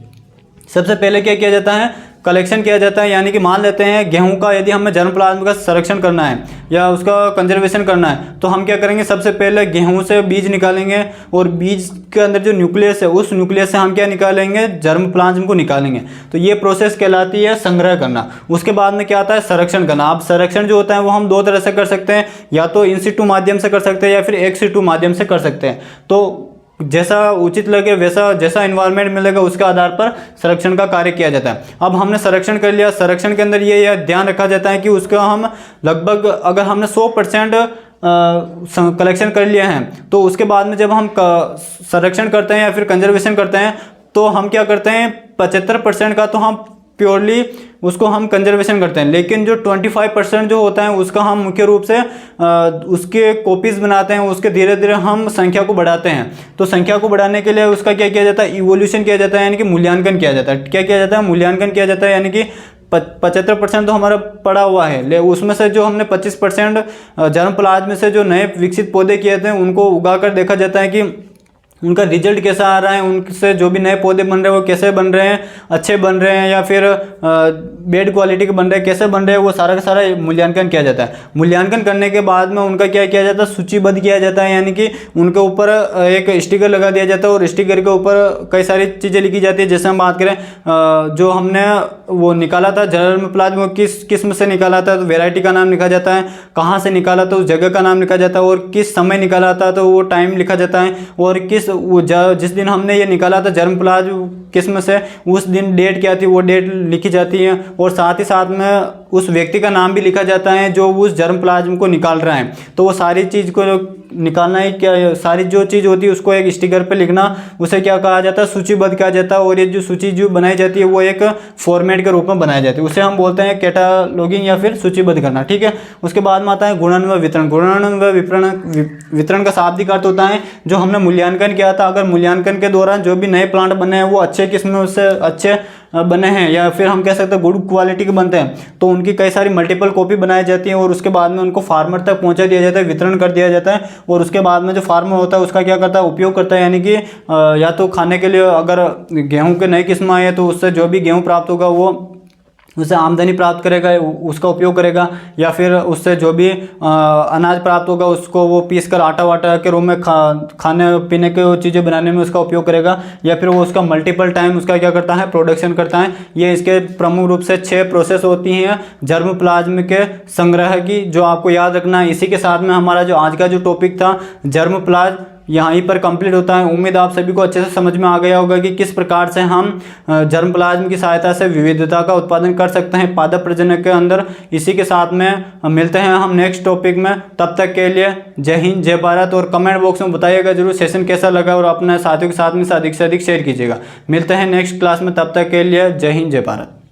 [SPEAKER 1] सबसे पहले क्या किया जाता है, कलेक्शन किया जाता है, यानी कि मान लेते हैं गेहूं का यदि हमें जर्म प्लाज्म का संरक्षण करना है या उसका कंजर्वेशन करना है, तो हम क्या करेंगे, सबसे पहले गेहूं से बीज निकालेंगे और बीज के अंदर जो न्यूक्लियस है उस न्यूक्लियस से हम क्या निकालेंगे, जर्म प्लाज्म को निकालेंगे। तो ये प्रोसेस कहलाती है संग्रह करना। उसके बाद में क्या आता है, संरक्षण करना। अब संरक्षण जो होता है वो हम 2 तरह से कर सकते हैं, या तो इन सिटू माध्यम से कर सकते हैं या फिर एक्स सिटू माध्यम से कर सकते हैं। तो जैसा उचित लगे वैसा, जैसा एनवायरनमेंट मिलेगा उसके आधार पर संरक्षण का कार्य किया जाता है। अब हमने संरक्षण कर लिया, संरक्षण के अंदर ये ध्यान रखा जाता है कि उसका हम लगभग, अगर हमने 100% कलेक्शन कर लिया है तो उसके बाद में जब हम संरक्षण करते हैं या फिर कंजर्वेशन करते हैं तो हम क्या करते हैं, 75% का तो हम प्योरली उसको हम कंजर्वेशन करते हैं, लेकिन जो 25% जो होता है उसका हम मुख्य रूप से उसके कॉपीज़ बनाते हैं, उसके धीरे धीरे हम संख्या को बढ़ाते हैं। तो संख्या को बढ़ाने के लिए उसका क्या किया जाता है, इवोल्यूशन किया जाता है, यानी कि मूल्यांकन किया जाता है। क्या किया जाता है, मूल्यांकन किया जाता है, यानी कि 75% तो हमारा पड़ा हुआ है, उसमें से जो हमने 25% जर्म प्लाज्म में से जो नए विकसित पौधे किए थे उनको उगाकर देखा जाता है कि उनका रिजल्ट कैसा आ रहा है, उनसे जो भी नए पौधे बन रहे हैं वो कैसे बन रहे हैं, अच्छे बन रहे हैं या फिर बेड क्वालिटी के बन रहे हैं, कैसे बन रहे हैं, वो सारा का सारा मूल्यांकन किया जाता है। मूल्यांकन करने के बाद में उनका क्या किया जाता है, सूचीबद्ध किया जाता है, यानी कि उनके ऊपर एक स्टिकर लगा दिया जाता है और स्टिकर के ऊपर कई सारी चीज़ें लिखी जाती है। जैसे हम बात करें जो हमने वो निकाला था जर्म प्लाज्म, किस किस्म से निकाला था तो वेराइटी का नाम लिखा जाता है, कहाँ से निकाला था उस जगह का नाम लिखा जाता है, और किस समय निकाला था तो वो टाइम लिखा जाता है, और जिस दिन हमने ये निकाला था जर्म प्लाज्म किस्म से उस दिन डेट क्या थी वो डेट लिखी जाती है। और साथ ही साथ में उस व्यक्ति का नाम भी लिखा जाता है जो उस जर्म प्लाज्म को निकाल रहा है। तो वो सारी चीज़ को निकालना है, क्या सारी जो चीज़ होती है उसको एक स्टिकर पे लिखना, उसे क्या कहा जाता है, सूचीबद्ध कहा जाता है। और ये जो सूची जो बनाई जाती है वो एक फॉर्मेट के रूप में बनाई जाती है, उसे हम बोलते हैं कैटालॉगिंग या फिर सूचीबद्ध करना। ठीक है, उसके बाद में आता है गुणन व वितरण। गुणन व वितरण का शाब्दिक अर्थ होता है जो हमने मूल्यांकन किया था, अगर मूल्यांकन के दौरान जो भी नए प्लांट बने हैं वो अच्छे किस्म से अच्छे बने हैं या फिर हम कह सकते हैं गुड क्वालिटी के बनते हैं, तो उनकी कई सारी मल्टीपल कॉपी बनाई जाती है और उसके बाद में उनको फार्मर तक पहुंचा दिया जाता है, वितरण कर दिया जाता है। और उसके बाद में जो फार्मर होता है उसका क्या करता है, उपयोग करता है, यानी कि या तो खाने के लिए, अगर गेहूं के नई किस्म आए तो उससे जो भी गेहूं प्राप्त होगा वो उससे आमदनी प्राप्त करेगा, उसका उपयोग करेगा, या फिर उससे जो भी अनाज प्राप्त होगा उसको वो पीस कर आटा वाटा के रूप में खाने पीने के चीज़ें बनाने में उसका उपयोग करेगा, या फिर वो उसका मल्टीपल टाइम उसका क्या करता है, प्रोडक्शन करता है। ये इसके प्रमुख रूप से 6 प्रोसेस होती हैं जर्म प्लाज्म के संग्रह की, जो आपको याद रखना है। इसी के साथ में हमारा जो आज का जो टॉपिक था जर्म प्लाज्म यहीं पर कंप्लीट होता है। उम्मीद आप सभी को अच्छे से समझ में आ गया होगा कि किस प्रकार से हम जर्म प्लाज्म की सहायता से विविधता का उत्पादन कर सकते हैं पादप प्रजनन के अंदर। इसी के साथ में मिलते हैं हम नेक्स्ट टॉपिक में, तब तक के लिए जय हिंद जय भारत। और कमेंट बॉक्स में बताइएगा जरूर सेशन कैसा लगा और अपने साथियों के साथ में अधिक से अधिक शेयर कीजिएगा। मिलते हैं नेक्स्ट क्लास में, तब तक के लिए जय हिंद जय भारत।